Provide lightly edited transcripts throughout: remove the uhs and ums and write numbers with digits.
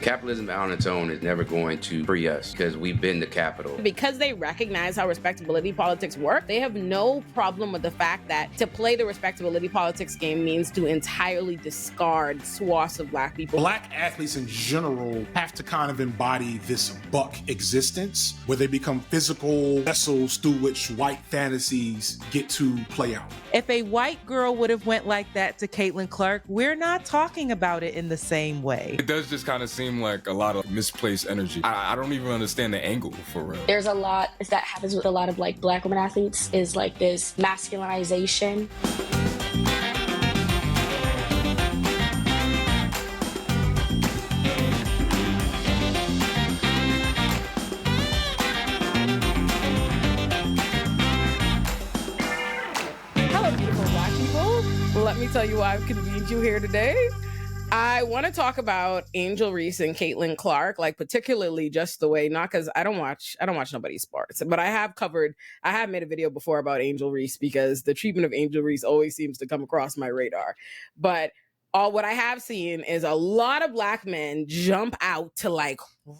Capitalism on its own is never going to free us because we've been the capital. Because they recognize how respectability politics work, they have no problem with the fact that to play the respectability politics game means to entirely discard swaths of Black people. Black athletes in general have to kind of embody this buck existence where they become physical vessels through which white fantasies get to play out. If a white girl would have went like that to Caitlin Clark, we're not talking about it in the same way. It does just kind of seem like a lot of misplaced energy. I don't even understand the angle for real. There's a lot that happens with a lot of like Black women athletes is like this masculinization. Hello, beautiful Black people. Let me tell you why I've convened you here today. I want to talk about Angel Reese and Caitlin Clark, like particularly just the way, not because I don't watch nobody's sports, but I have made a video before about Angel Reese because the treatment of Angel Reese always seems to come across my radar. But what I have seen is a lot of Black men jump out to like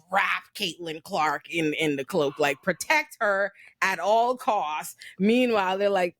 wrap Caitlin Clark in the cloak, like protect her at all costs. Meanwhile, they're like,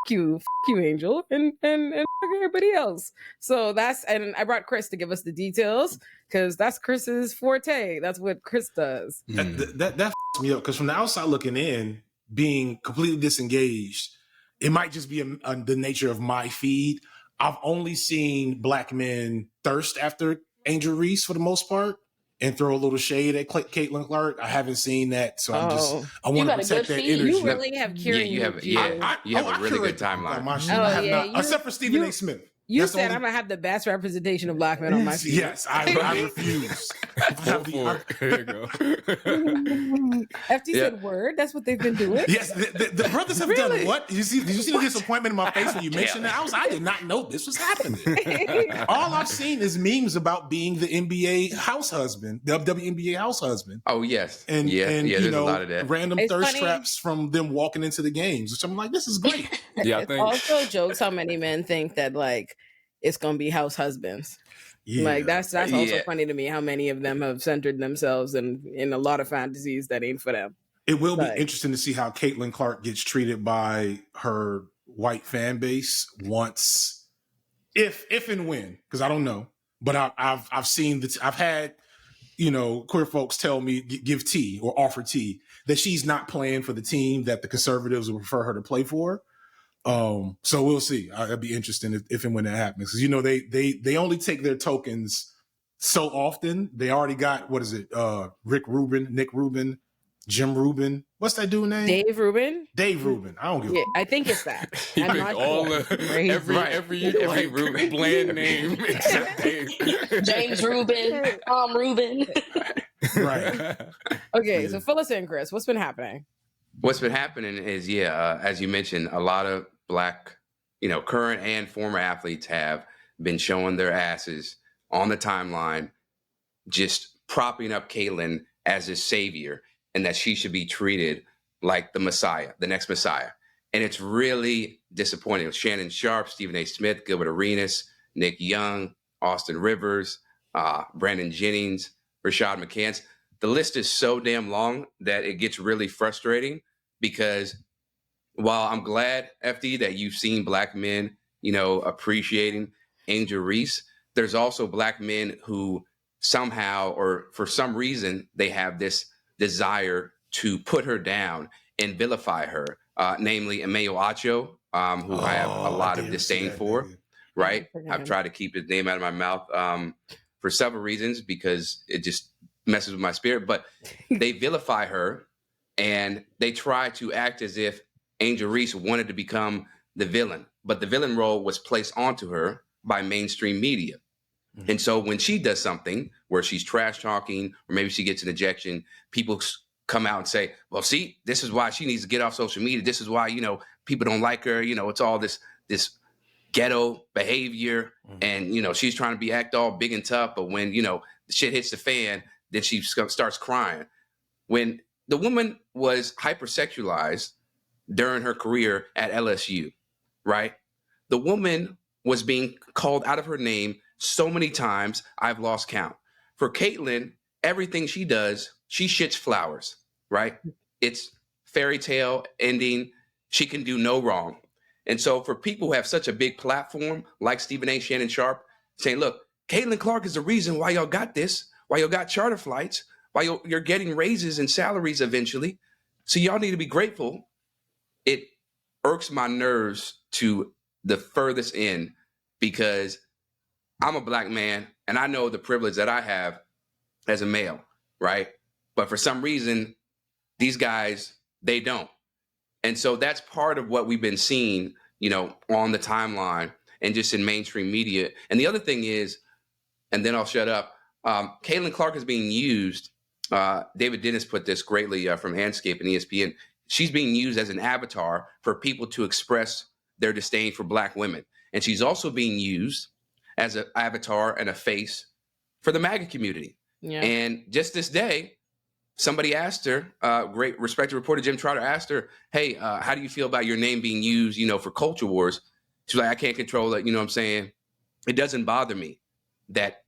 you Angel and everybody else. So and I brought Chris to give us the details because that's Chris's forte. That's what Chris does. That f***s me up because from the outside looking in, being completely disengaged, it might just be the nature of my feed. I've only seen Black men thirst after Angel Reese for the most part and throw a little shade at Caitlin Clark. I haven't seen that, so I want to protect that energy. You really have curated. You have a really good timeline. Except for Stephen A. Smith. You said I'm gonna have the best representation of Black men on my feed. Yes, I refuse. There you go. FT said word. That's what they've been doing. Yes, the brothers have done what? Did you see the disappointment in my face when you mentioned that? I did not know this was happening. All I've seen is memes about being the NBA house husband, the WNBA house husband. Oh yes, and there's a lot of that. Random thirst traps from them walking into the games, which I'm like, this is great. Yeah, I think also jokes how many men think that like it's gonna be house husbands. Yeah. Like that's also funny to me how many of them have centered themselves in a lot of fantasies that ain't for them. It will be interesting to see how Caitlin Clark gets treated by her white fan base once, if and when, because I don't know. But I've seen I've had queer folks tell me, give tea or offer tea that she's not playing for the team that the conservatives would prefer her to play for. So we'll see. It'll be interesting if and when that happens. Because, they only take their tokens so often. They already got, Nick Rubin, Jim Rubin. What's that dude's name? Dave Rubin. I don't give a I think it's that. He picked all every Rubin bland name except Dave. James Rubin, Tom Rubin. Right. Okay, so fill us in, Chris. What's been happening? What's been happening is, as you mentioned, a lot of Black, current and former athletes have been showing their asses on the timeline, just propping up Caitlin as a savior and that she should be treated like the Messiah, the next Messiah. And it's really disappointing. Shannon Sharp, Stephen A. Smith, Gilbert Arenas, Nick Young, Austin Rivers, Brandon Jennings, Rashad McCants. The list is so damn long that it gets really frustrating because while I'm glad, FD, that you've seen Black men, appreciating Angel Reese, there's also Black men who somehow or for some reason they have this desire to put her down and vilify her, namely Emmanuel Acho, who I have a lot of disdain for, right? I've tried to keep his name out of my mouth for several reasons because it just messes with my spirit, but they vilify her and they try to act as if Angel Reese wanted to become the villain, but the villain role was placed onto her by mainstream media. Mm-hmm. And so when she does something where she's trash talking or maybe she gets an ejection, people come out and say, well, see, this is why she needs to get off social media. This is why, people don't like her. It's all this ghetto behavior. Mm-hmm. And, she's trying to act all big and tough. But when, the shit hits the fan, then she starts crying. When the woman was hypersexualized during her career at LSU, right? The woman was being called out of her name so many times, I've lost count. for Caitlin, everything she does, she shits flowers, right? It's fairy tale ending. She can do no wrong. And so for people who have such a big platform like Stephen A. Shannon Sharp saying, look, Caitlin Clark is the reason why y'all got this, why y'all got charter flights, why you're getting raises and salaries eventually. So y'all need to be grateful. It irks my nerves to the furthest end because I'm a Black man and I know the privilege that I have as a male, right? But for some reason, these guys, they don't. And so that's part of what we've been seeing, on the timeline and just in mainstream media. And the other thing is, and then I'll shut up, Caitlin Clark is being used. David Dennis put this greatly from Handscape and ESPN. She's being used as an avatar for people to express their disdain for Black women. And she's also being used as an avatar and a face for the MAGA community. Yeah. And just this day, somebody asked her, great respected reporter Jim Trotter asked her, hey, how do you feel about your name being used, for culture wars? She's like, I can't control it. You know what I'm saying? It doesn't bother me that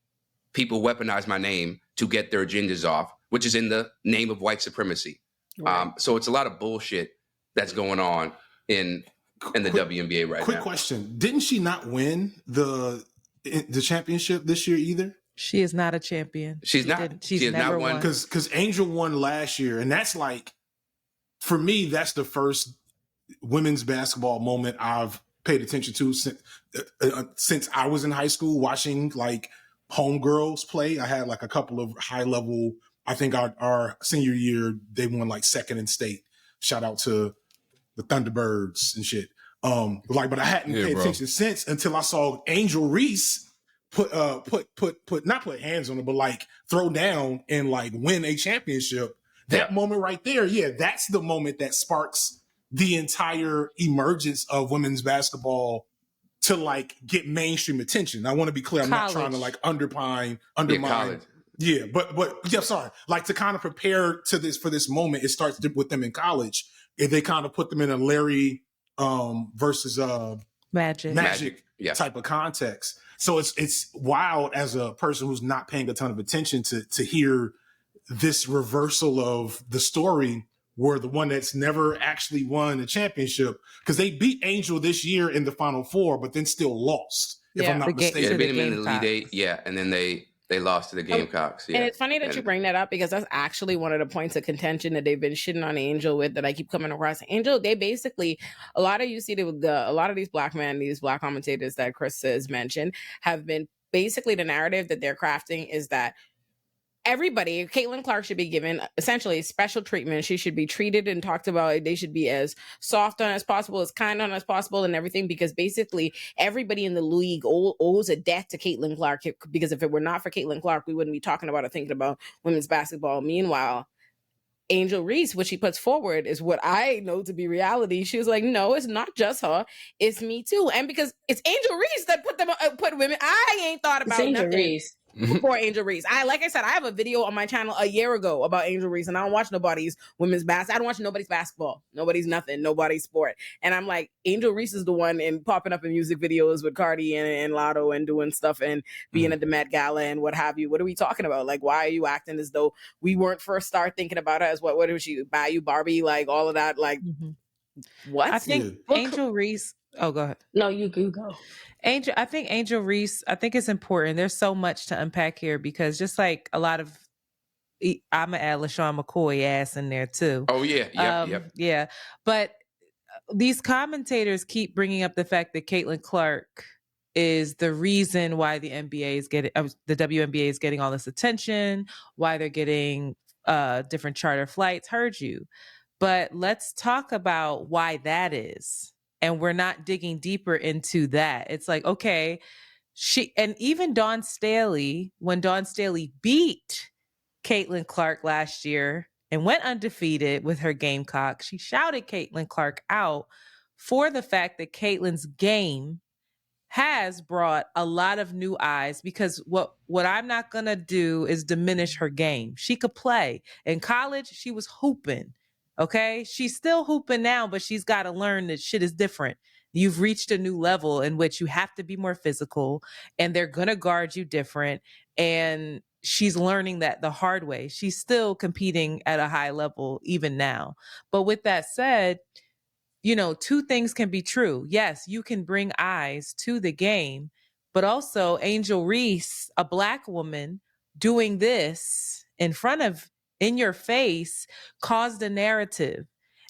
people weaponize my name to get their agendas off, which is in the name of white supremacy. Right. So it's a lot of bullshit that's going on in the WNBA right now. Quick question. Didn't she not win the championship this year either? She is not a champion. She's not. She's never won. Because Angel won last year. And that's for me, that's the first women's basketball moment I've paid attention to since I was in high school watching homegirls play. I had a couple of high level, I think our senior year, they won second in state. Shout out to the Thunderbirds and shit. But I hadn't paid attention since until I saw Angel Reese not put hands on it, but throw down and win a championship. That moment right there, that's the moment that sparks the entire emergence of women's basketball to get mainstream attention. I want to be clear, I'm not trying to undermine. Yeah, but sorry. To kind of prepare for this moment, it starts with them in college. If they kind of put them in a Larry versus Magic type of context. So it's wild as a person who's not paying a ton of attention to hear this reversal of the story where the one that's never actually won a championship, because they beat Angel this year in the Final Four, but then still lost, if I'm not mistaken. They beat them in the Elite Eight, and then they lost to the Gamecocks. And it's funny that you bring that up because that's actually one of the points of contention that they've been shitting on Angel with that I keep coming across. Angel, they basically, a lot of these Black men, these Black commentators that Chris has mentioned have been basically the narrative that they're crafting is that everybody, Caitlin Clark should be given essentially special treatment. She should be treated and talked about. They should be as soft on as possible, as kind on as possible and everything, because basically everybody in the league owes a debt to Caitlin Clark, because if it were not for Caitlin Clark, we wouldn't be talking about or thinking about women's basketball. Meanwhile, Angel Reese, what she puts forward is what I know to be reality. She was like, no, it's not just her. It's me too. And because it's Angel Reese that put women, I ain't thought about Angel nothing. Reese. Before Angel Reese. Like I said, I have a video on my channel a year ago about Angel Reese, and I don't watch nobody's women's basketball. I don't watch nobody's basketball. Nobody's nothing. Nobody's sport. And I'm like, Angel Reese is the one and popping up in music videos with Cardi and Lotto and doing stuff and being at the Met Gala and what have you. What are we talking about? Why are you acting as though we weren't first start thinking about her as what did she buy you Barbie? All of that. What? I think Angel Reese. Oh, go ahead. No, you go. I think Angel Reese, I think it's important. There's so much to unpack here because just like a lot of, I'm going to add LaShawn McCoy ass in there too. Oh, yeah. Yep. Yeah. But these commentators keep bringing up the fact that Caitlin Clark is the reason why the WNBA is getting all this attention, why they're getting different charter flights. Heard you. But let's talk about why that is. And we're not digging deeper into that. It's okay, and even Dawn Staley, when Dawn Staley beat Caitlin Clark last year and went undefeated with her Gamecocks, she shouted Caitlin Clark out for the fact that Caitlin's game has brought a lot of new eyes, because what I'm not going to do is diminish her game. She could play. In college, she was hooping. Okay, she's still hooping now, but she's got to learn that shit is different. You've reached a new level in which you have to be more physical and they're going to guard you different. And she's learning that the hard way. She's still competing at a high level even now. But with that said, you know, two things can be true. Yes, you can bring eyes to the game, but also Angel Reese, a Black woman doing this in your face, caused a narrative.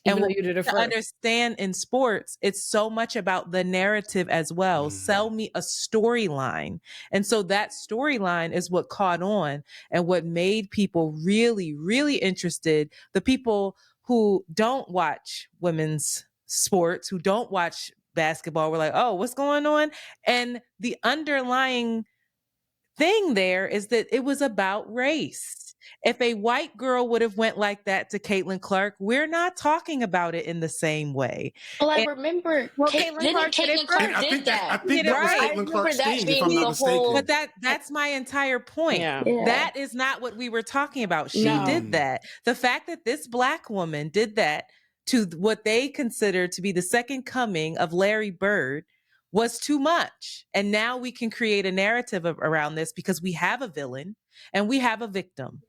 Even And though what you did it to first. understand in sports, it's so much about the narrative as well. Sell me a storyline. And so that storyline is what caught on and what made people really, really interested. The people who don't watch women's sports, who don't watch basketball, were like, oh, what's going on? And the underlying thing there is that it was about race. If a white girl would have went like that to Caitlin Clark, we're not talking about it in the same way. Well, I And- remember Caitlin Clark did it Caitlin Clark first. I did think that. I think that was Right. I Caitlin remember Clark's that thing, if being I'm not the mistaken. whole. But that's my entire point. Yeah. That is not what we were talking about. She No. did that. The fact that this Black woman did that to what they consider to be the second coming of Larry Bird was too much. And now we can create a narrative around this because we have a villain and we have a victim.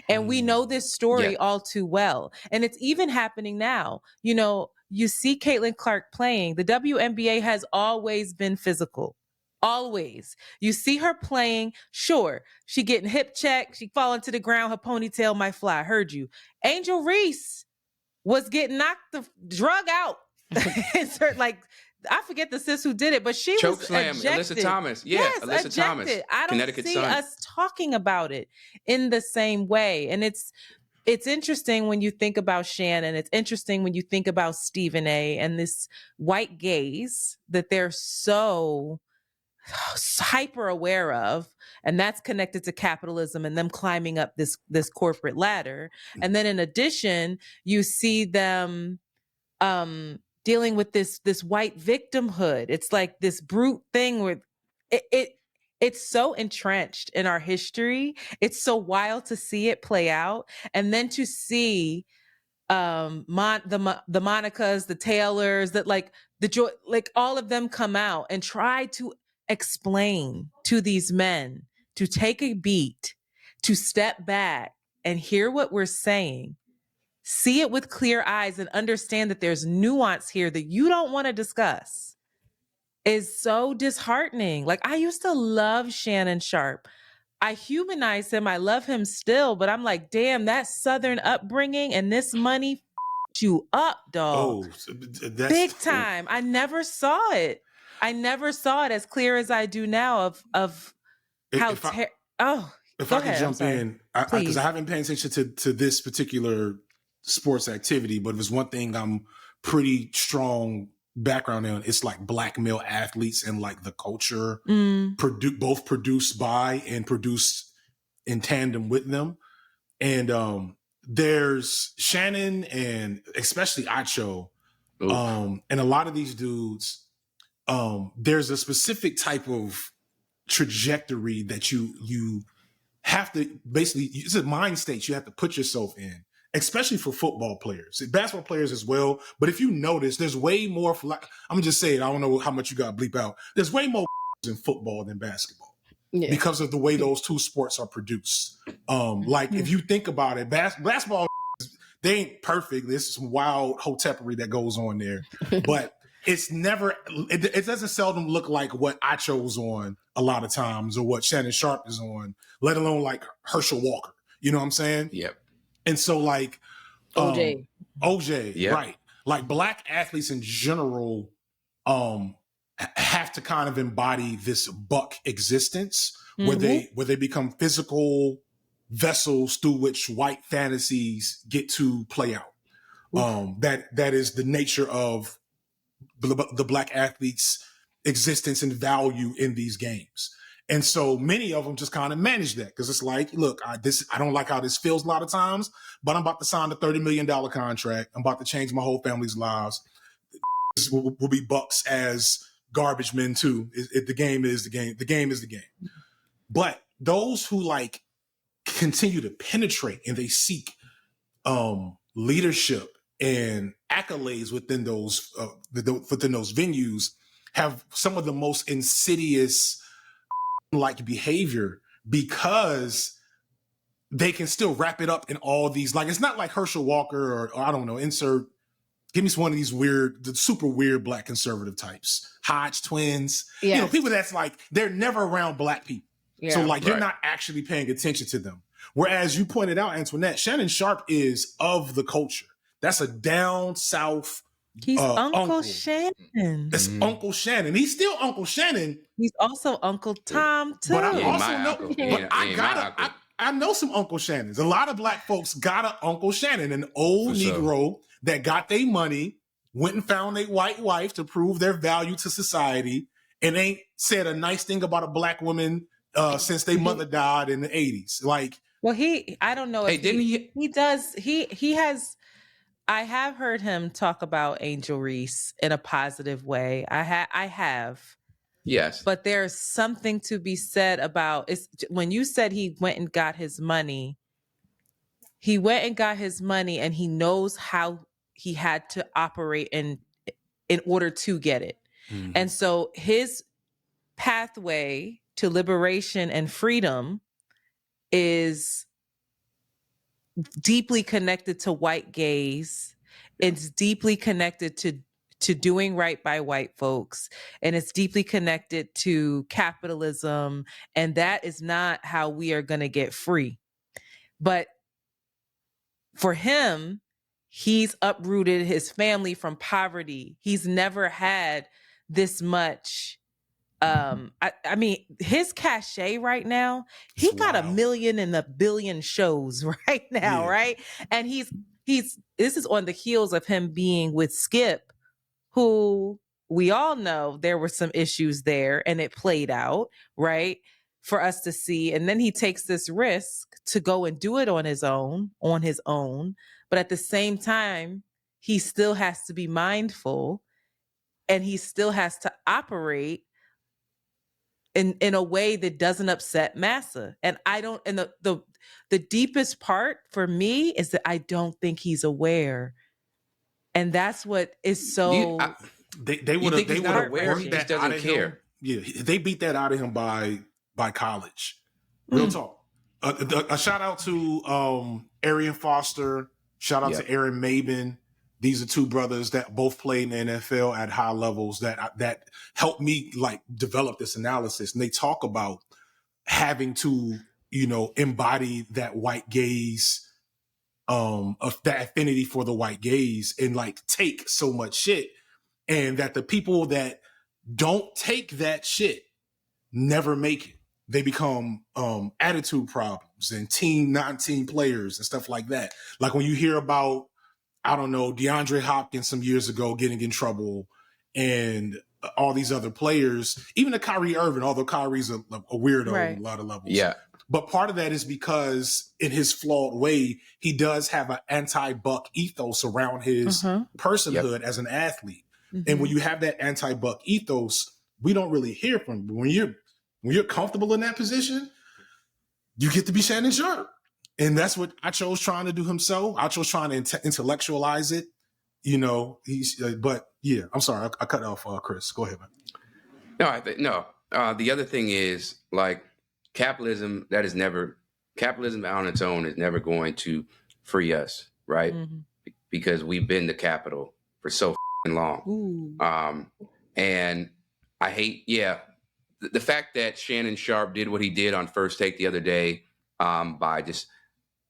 And we know this story all too well. And it's even happening now. You know, you see Caitlin Clark playing. The WNBA has always been physical. Always. You see her playing. Sure, she getting hip checked. She falling to the ground. Her ponytail might fly. I heard you. Angel Reese was getting knocked the drug out. It's her, like, I forget the sis who did it, but she Choke was slam, ejected. Alyssa Thomas. Yeah, Yes, Alyssa ejected. Thomas. I don't Connecticut see Sun. us talking about it in the same way. And it's interesting when you think about Shannon. It's interesting when you think about Stephen A. and this white gaze that they're so hyper aware of, and that's connected to capitalism and them climbing up this corporate ladder. And then in addition, you see them dealing with this white victimhood. It's like this brute thing where it's so entrenched in our history. It's so wild to see it play out, and then to see the Monicas, the Taylors, that like the joy, like all of them come out and try to explain to these men to take a beat, to step back and hear what we're saying, see it with clear eyes, and understand that there's nuance here that you don't want to discuss, is so disheartening. Like, I used to love Shannon Sharp. I humanize him. I love him still, but I'm like, damn, that Southern upbringing and this money f***ed you up, dog. Oh, that's big time. I never saw it. I never saw it as clear as I do now of how If I go could ahead, jump in, because Please. I haven't paid attention to this particular sports activity, but if it's one thing I'm pretty strong background in, it's like Black male athletes and like the culture both produced by and produced in tandem with them. And there's Shannon and especially Acho, and a lot of these dudes, there's a specific type of trajectory that you have to basically, it's a mind state you have to put yourself in, especially for football players, basketball players as well. But if you notice, there's way more, I'm gonna just say it, I don't know how much you got to bleep out. There's way more in football than basketball because of the way those two sports are produced. Like if you think about it, basketball, they ain't perfect. There's some wild hotepery that goes on there, but it's never, it doesn't seldom look like what Acho's on a lot of times or what Shannon Sharp is on, let alone like Herschel Walker. You know what I'm saying? Yep. And so like OJ, Yep. right. Like Black athletes in general have to kind of embody this buck existence where they become physical vessels through which white fantasies get to play out. That is the nature of the Black athlete's existence and value in these games. And so many of them just kind of manage that because it's like, look, I don't like how this feels a lot of times, but I'm about to sign a $30 million contract. I'm about to change my whole family's lives. This will be bucks as garbage men too. The game is the game. The game is the game. But those who like continue to penetrate and they seek leadership and accolades within those venues have some of the most insidious like behavior because they can still wrap it up in all these, like, it's not like Herschel Walker or I don't know, give me one of these super weird black conservative types, Hodge twins, people that's like, they're never around black people. Yeah. So like, you're not actually paying attention to them. Whereas you pointed out, Antoinette, Shannon Sharp is of the culture. That's a down South. He's Uncle Shannon. It's Uncle Shannon. He's still Uncle Shannon. He's also Uncle Tom too. But I also know, I know some Uncle Shannons. A lot of black folks got an Uncle Shannon, an old Negro that got their money, went and found a white wife to prove their value to society, and ain't said a nice thing about a black woman since their mother died in the 80s. Like, well, I don't know. If he does. He has. I have heard him talk about Angel Reese in a positive way. I have. Yes. But there's something to be said about when you said he went and got his money. He went and got his money, and he knows how he had to operate in order to get it. Mm-hmm. And so his pathway to liberation and freedom is deeply connected to white gaze. It's deeply connected to doing right by white folks, and it's deeply connected to capitalism, and that is not how we are going to get free. But for him, he's uprooted his family from poverty. He's never had this much. I mean, his cachet right now, he got 1 million and 1 billion shows right now, right? And this is on the heels of him being with Skip, who we all know there were some issues there, and it played out, right, for us to see. And then he takes this risk to go and do it on his own. But at the same time, he still has to be mindful, and he still has to operate in a way that doesn't upset massa. And the deepest part for me is that I don't think he's aware. And that's what is so. They would have aware. He just doesn't care. Yeah, they beat that out of him by college. Real talk. A shout out to Arian Foster. Shout out to Aaron Maben. These are two brothers that both played in the NFL at high levels that helped me like develop this analysis. And they talk about having to, embody that white gaze, of that affinity for the white gaze, and like take so much shit. And that the people that don't take that shit never make it. They become attitude problems and non-team players and stuff like that. Like when you hear about, I don't know, DeAndre Hopkins some years ago getting in trouble, and all these other players, even a Kyrie Irving, although Kyrie's a weirdo on a lot of levels. Yeah. But part of that is because in his flawed way, he does have an anti-Buck ethos around his personhood as an athlete. Mm-hmm. And when you have that anti-Buck ethos, we don't really hear from him. When you're comfortable in that position, you get to be Shannon Sharp. And that's what I chose trying to do himself. I chose trying to intellectualize it, but yeah, I'm sorry. I cut off Chris. Go ahead, man. No. The other thing is like capitalism on its own is never going to free us, right? Mm-hmm. Because we've been the capital for so long. Ooh. And I hate, the fact that Shannon Sharp did what he did on First Take the other day, by just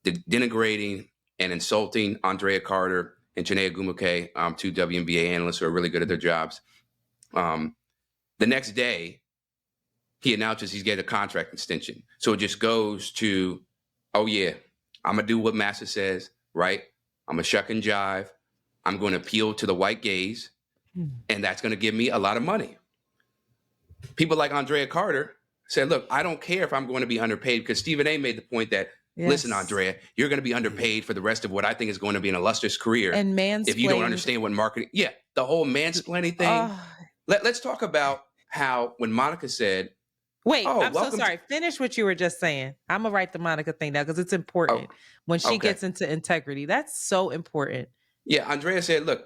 denigrating and insulting Andrea Carter and Janae Agumuke, two WNBA analysts who are really good at their jobs. The next day, he announces he's getting a contract extension. So it just goes to, I'm going to do what Massa says, right? I'm going to shuck and jive. I'm going to appeal to the white gaze, and that's going to give me a lot of money. People like Andrea Carter said, look, I don't care if I'm going to be underpaid, because Stephen A made the point that, listen, Andrea, you're going to be underpaid for the rest of what I think is going to be an illustrious career. And mansplaining. If you don't understand what marketing, the whole mansplaining thing. Let's talk about how when Monica said, wait, I'm so sorry. Finish what you were just saying. I'm going to write the Monica thing down because it's important when she gets into integrity. That's so important. Yeah, Andrea said, look,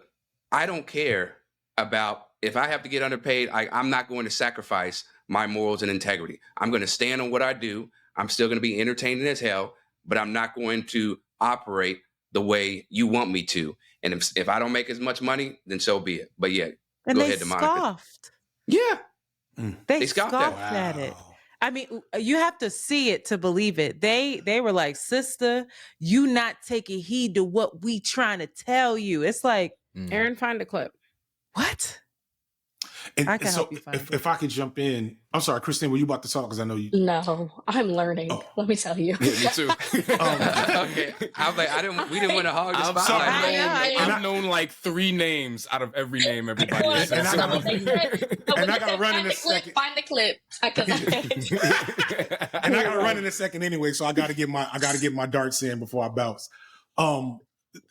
I don't care about if I have to get underpaid, I'm not going to sacrifice my morals and integrity. I'm going to stand on what I do. I'm still going to be entertaining as hell. but I'm not going to operate the way you want me to. And if I don't make as much money, then so be it. But yeah, And go they ahead, Monica. scoffed. Yeah. They scoffed at it. I mean, you have to see it to believe it. They were like, sister, you not taking heed to what we trying to tell you. It's like, Aaron, find the clip. What? And I can so help you find if I could jump in, I'm sorry, Christine, were you about to talk? Because I know you. No, I'm learning. Let me tell you. Yeah, me too. Okay, I was like, we didn't want to hog the I'm spotlight. sorry. I know. I've known like 3 names out of every name everybody has said. And I gotta run in a second. Find the clip. And I gotta run in a second anyway, so I gotta get my darts in before I bounce.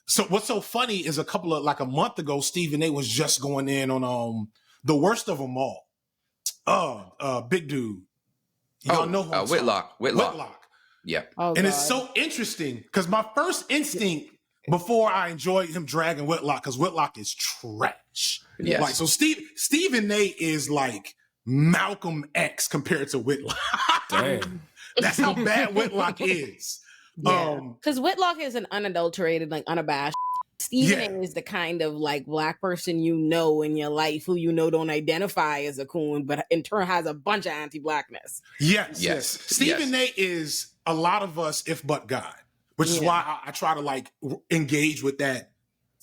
So what's so funny is a month ago, Stephen A was just going in on the worst of them all. Big dude. Y'all know who Whitlock. Yeah. Oh, and God. it's so interesting because my first instinct before I enjoyed him dragging Whitlock, because Whitlock is trash. Yes. Like, so Stephen A is like Malcolm X compared to Whitlock. Damn. That's how bad Whitlock is. Because Whitlock is an unadulterated, like unabashed. Stephen A is the kind of like black person you know in your life who you know don't identify as a coon, but in turn has a bunch of anti-blackness. Yes. Stephen A is a lot of us, if but God, which is why I try to like engage with that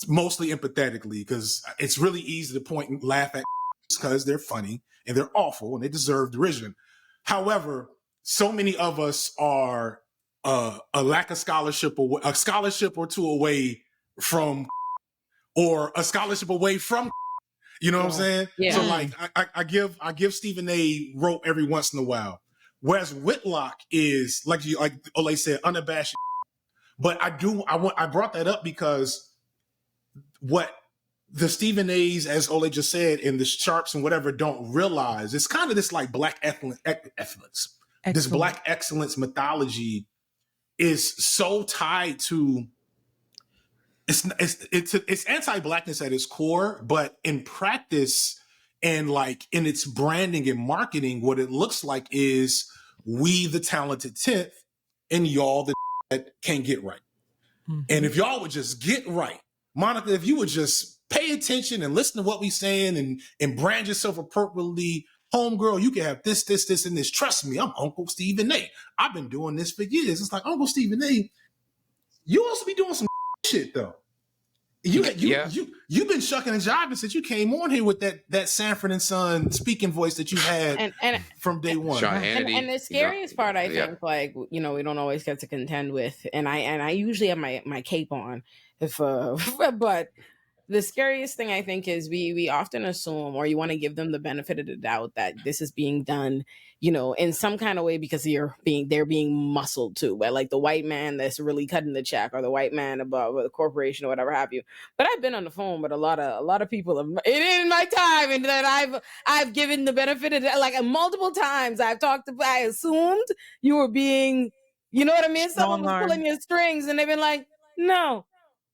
mostly empathetically, because it's really easy to point and laugh at because they're funny and they're awful and they deserve derision. However, so many of us are a lack of scholarship or a scholarship or two away from, or a scholarship away from, you know what I'm saying? Yeah. So like I give Stephen A rope every once in a while. Whereas Whitlock is like Olay said, unabashed. But I brought that up because what the Stephen A's, as Olay just said, and the Sharps and whatever don't realize, it's kind of this like black excellence. This black excellence mythology is so tied to it's anti-blackness at its core, but in practice and like in its branding and marketing, what it looks like is we the talented 10th and y'all the that can't get right. Mm-hmm. And if y'all would just get right, Monica, if you would just pay attention and listen to what we saying and brand yourself appropriately, homegirl, you can have this, and this. Trust me, I'm Uncle Stephen A. I've been doing this for years. It's like, Uncle Stephen A, you also be doing some shit though. You've been shucking and jiving since you came on here with that Sanford and Son speaking voice that you had and from day one. Sean Hannity, and the scariest part, I think, like, you know, we don't always get to contend with, and I usually have my cape on, but the scariest thing I think is we often assume, or you want to give them the benefit of the doubt that this is being done, you know, in some kind of way because they're being muscled to by like the white man that's really cutting the check, or the white man above, or the corporation, or whatever have you. But I've been on the phone with a lot of people in my time, and that I've given the benefit of that, like multiple times I assumed you were being, you know what I mean? Someone was pulling your strings, and they've been like, no,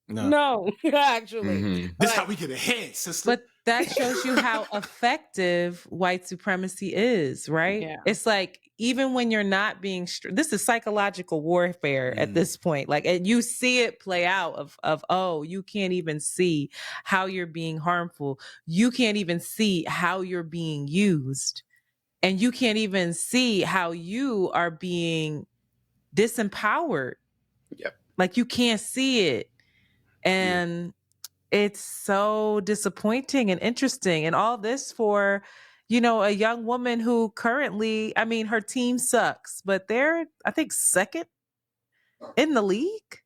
actually. Mm-hmm. This is how we get ahead, sister. But that shows you how effective white supremacy is, right? Yeah. It's like, even when you're not being, this is psychological warfare at this point. Like, and you see it play out of, oh, you can't even see how you're being harmful. You can't even see how you're being used. And you can't even see how you are being disempowered. Yep. Like, you can't see it. And it's so disappointing and interesting. And all this for, you know, a young woman who currently, I mean, her team sucks, but they're, I think, second in the league.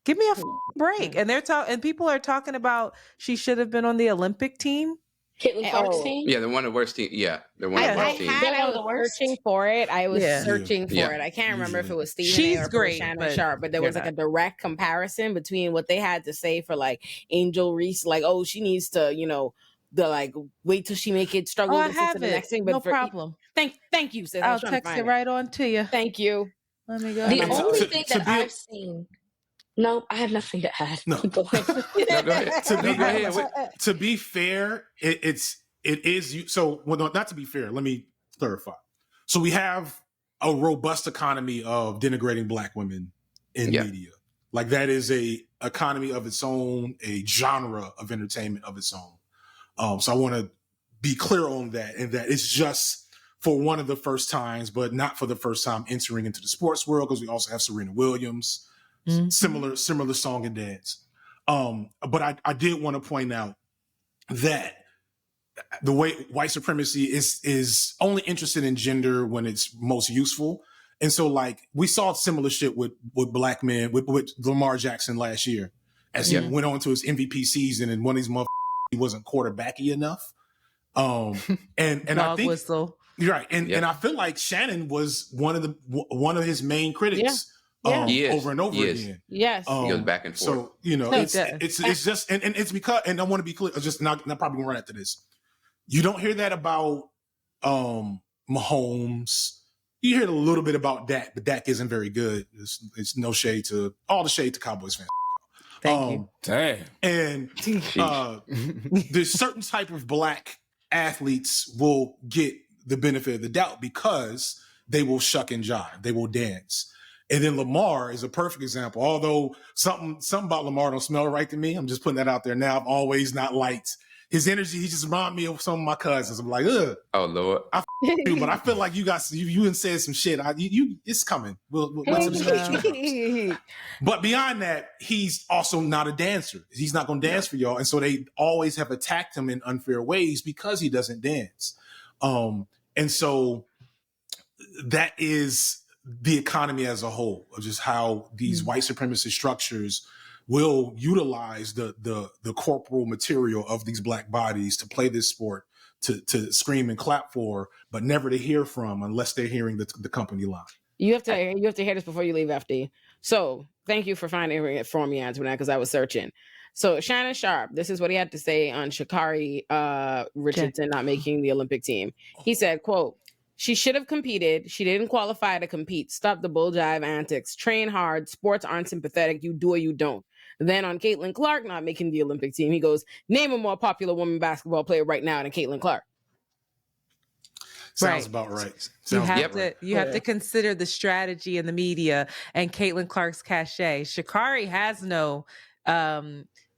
Give me a break. And and people are talking about she should have been on the Olympic team. Caitlin Clark's team? Yeah, they're one of the worst teams. Yeah, they're one of the worst teams. I was searching for it. I can't remember if it was Stephen A or great, Shannon Sharp, but there was like a direct comparison between what they had to say for like Angel Reese, like, oh, she needs to, you know, the like wait till she make it struggle to get to the next thing. But no problem. Thank you, sis. I'll text it right on to you. Thank you. Let me go. The only thing that I've seen. No, I have nothing to add. No. Go ahead. To be fair, it is. So, well, no, not to be fair. Let me clarify. So we have a robust economy of denigrating Black women in media. Like that is a economy of its own, a genre of entertainment of its own. So I want to be clear on that, and that it's just for one of the first times, but not for the first time entering into the sports world, because we also have Serena Williams, similar song and dance. But I did want to point out that the way white supremacy is only interested in gender when it's most useful. And so, like, we saw similar shit with black men, with Lamar Jackson last year, as he went on to his MVP season, and one of these motherfuckers, he wasn't quarterbacky enough. And I think whistle. You're right. And I feel like Shannon was one of his main critics. Over and over again. Yes. He goes back and forth. So, it's just, and it's because, and I want to be clear, just not probably gonna run after this. You don't hear that about Mahomes. You hear a little bit about Dak, but Dak isn't very good. It's no shade to all the shade to Cowboys fans. Thank you. Damn. And there's certain type of black athletes will get the benefit of the doubt because they will shuck and jive. They will dance. And then Lamar is a perfect example. Although something about Lamar don't smell right to me. I'm just putting that out there now. I've always not liked his energy. He just reminds me of some of my cousins. I'm like, ugh. Oh Lord. You, but I feel like you said some shit. It's coming. We'll But beyond that, he's also not a dancer. He's not going to dance for y'all. And so they always have attacked him in unfair ways because he doesn't dance. And so that is the economy as a whole, of just how these white supremacist structures will utilize the corporal material of these black bodies to play this sport, to scream and clap for, but never to hear from unless they're hearing the company line. You have to hear this before you leave, FD. So thank you for finding it for me, Antoinette, because I was searching. So Shannon Sharp, this is what he had to say on Sha'Carri Richardson not making the Olympic team. He said, quote, "She should have competed. She didn't qualify to compete. Stop the bull jive antics. Train hard. Sports aren't sympathetic. You do or you don't." Then on Caitlin Clark not making the Olympic team, he goes, "Name a more popular woman basketball player right now than Caitlin Clark." Sounds about right. You have to consider the strategy in the media and Caitlin Clark's cachet. Sha'Carri has no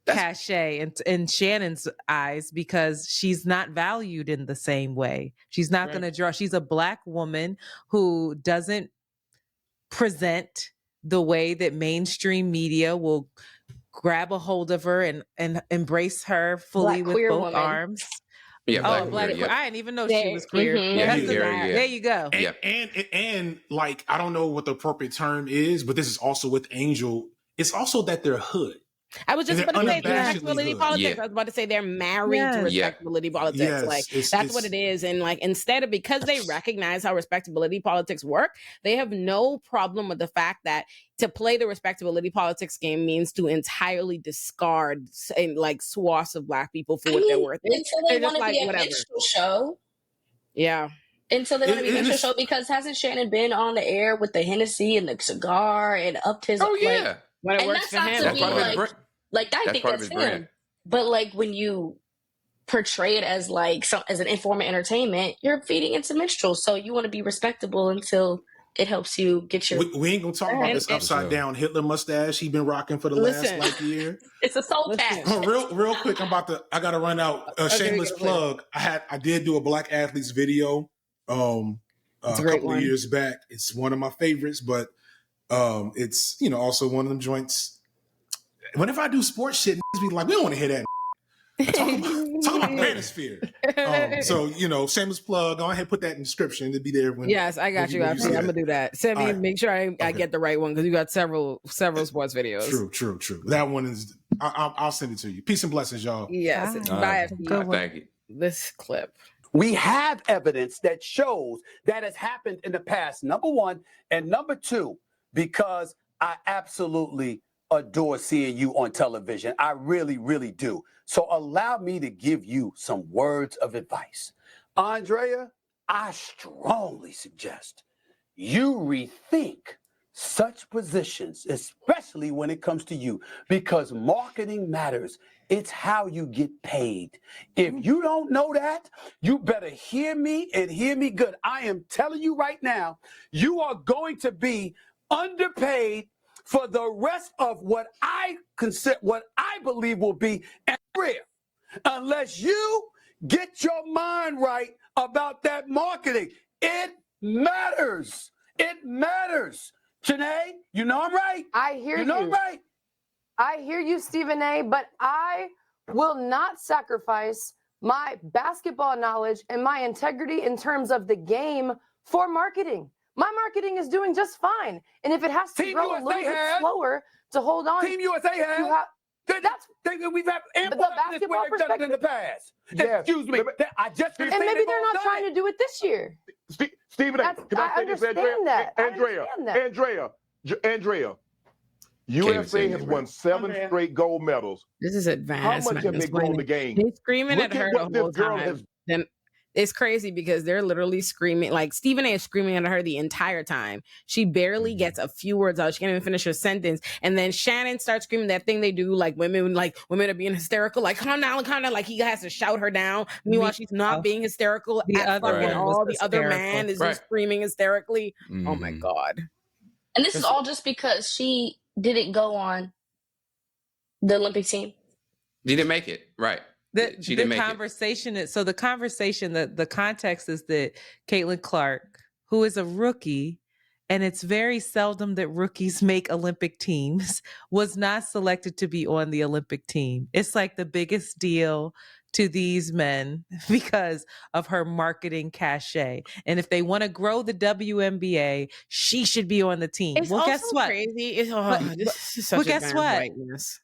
cachet in Shannon's eyes because she's not valued in the same way. She's not going to draw. She's a black woman who doesn't present the way that mainstream media will grab a hold of her and embrace her fully with both woman. arms. Yeah, black queer. I didn't even know she was queer. There you go. And like, I don't know what the appropriate term is, but this is also with Angel. It's also that they're hood. I was just about to say respectability politics. I was about to say they're married to respectability politics. Yes, that's what it is. And like, because they recognize how respectability politics work, they have no problem with the fact that to play the respectability politics game means to entirely discard like swaths of black people for what they're worth. Until they want to be a minstrel show. Yeah. Until they want to be a minstrel show, because hasn't Shannon been on the air with the Hennessy and the cigar and upped his when it works for him. I think that's him. Brand. But like when you portray it as as an informant entertainment, you're feeding into minstrels. So you want to be respectable until it helps you get your. We ain't gonna talk about this upside down Hitler mustache he been rocking for the last year. It's a soul patch. Real quick, I gotta run out. Shameless plug. I did do a black athletes video a couple of years back. It's one of my favorites, but it's also one of them joints. Whenever I do sports shit, be like, we don't want to hear that. Talk about manosphere. So shameless plug. Go ahead, put that in the description to be there. Yes, I got you. I'm gonna do that. Send me. Make sure I get the right one because you got several sports videos. True. That one is. I'll send it to you. Peace and blessings, y'all. Yes. Bye. Thank you. This clip. We have evidence that shows that has happened in the past. Number one, and number two, because I absolutely adore seeing you on television. I really, really do. So allow me to give you some words of advice. Andrea, I strongly suggest you rethink such positions, especially when it comes to you, because marketing matters. It's how you get paid. If you don't know that, you better hear me and hear me good. I am telling you right now, you are going to be underpaid for the rest of what I believe will be a career, unless you get your mind right about that marketing. It matters. It matters. Janae, you know I'm right. I hear you. You know I'm right. I hear you, Stephen A., but I will not sacrifice my basketball knowledge and my integrity in terms of the game for marketing. My marketing is doing just fine. And if it has to grow a little bit slower to hold on. Team USA has. We've had ample this way they've done it in the past. Yeah. Excuse me. I just and maybe they're not trying to do it this year. Stephen A., can I say this, Andrea? USA has won 7 straight gold medals. This is advanced. How much have they grown the game? They're screaming at her the whole time. Then it's crazy because they're literally screaming. Like Stephen A. is screaming at her the entire time. She barely gets a few words out. She can't even finish her sentence. And then Shannon starts screaming that thing they do, like women are being hysterical. Like calm down. Like he has to shout her down. Meanwhile, she's not being hysterical. The other man is just screaming hysterically. Oh my God. And this is all just because she didn't go on the Olympic team. She didn't make it, right? The conversation is so. The conversation, the context is that Caitlin Clark, who is a rookie, and it's very seldom that rookies make Olympic teams, was not selected to be on the Olympic team. It's like the biggest deal to these men because of her marketing cachet. And if they want to grow the WNBA, she should be on the team. It's guess what? Crazy. But guess what? Whiteness.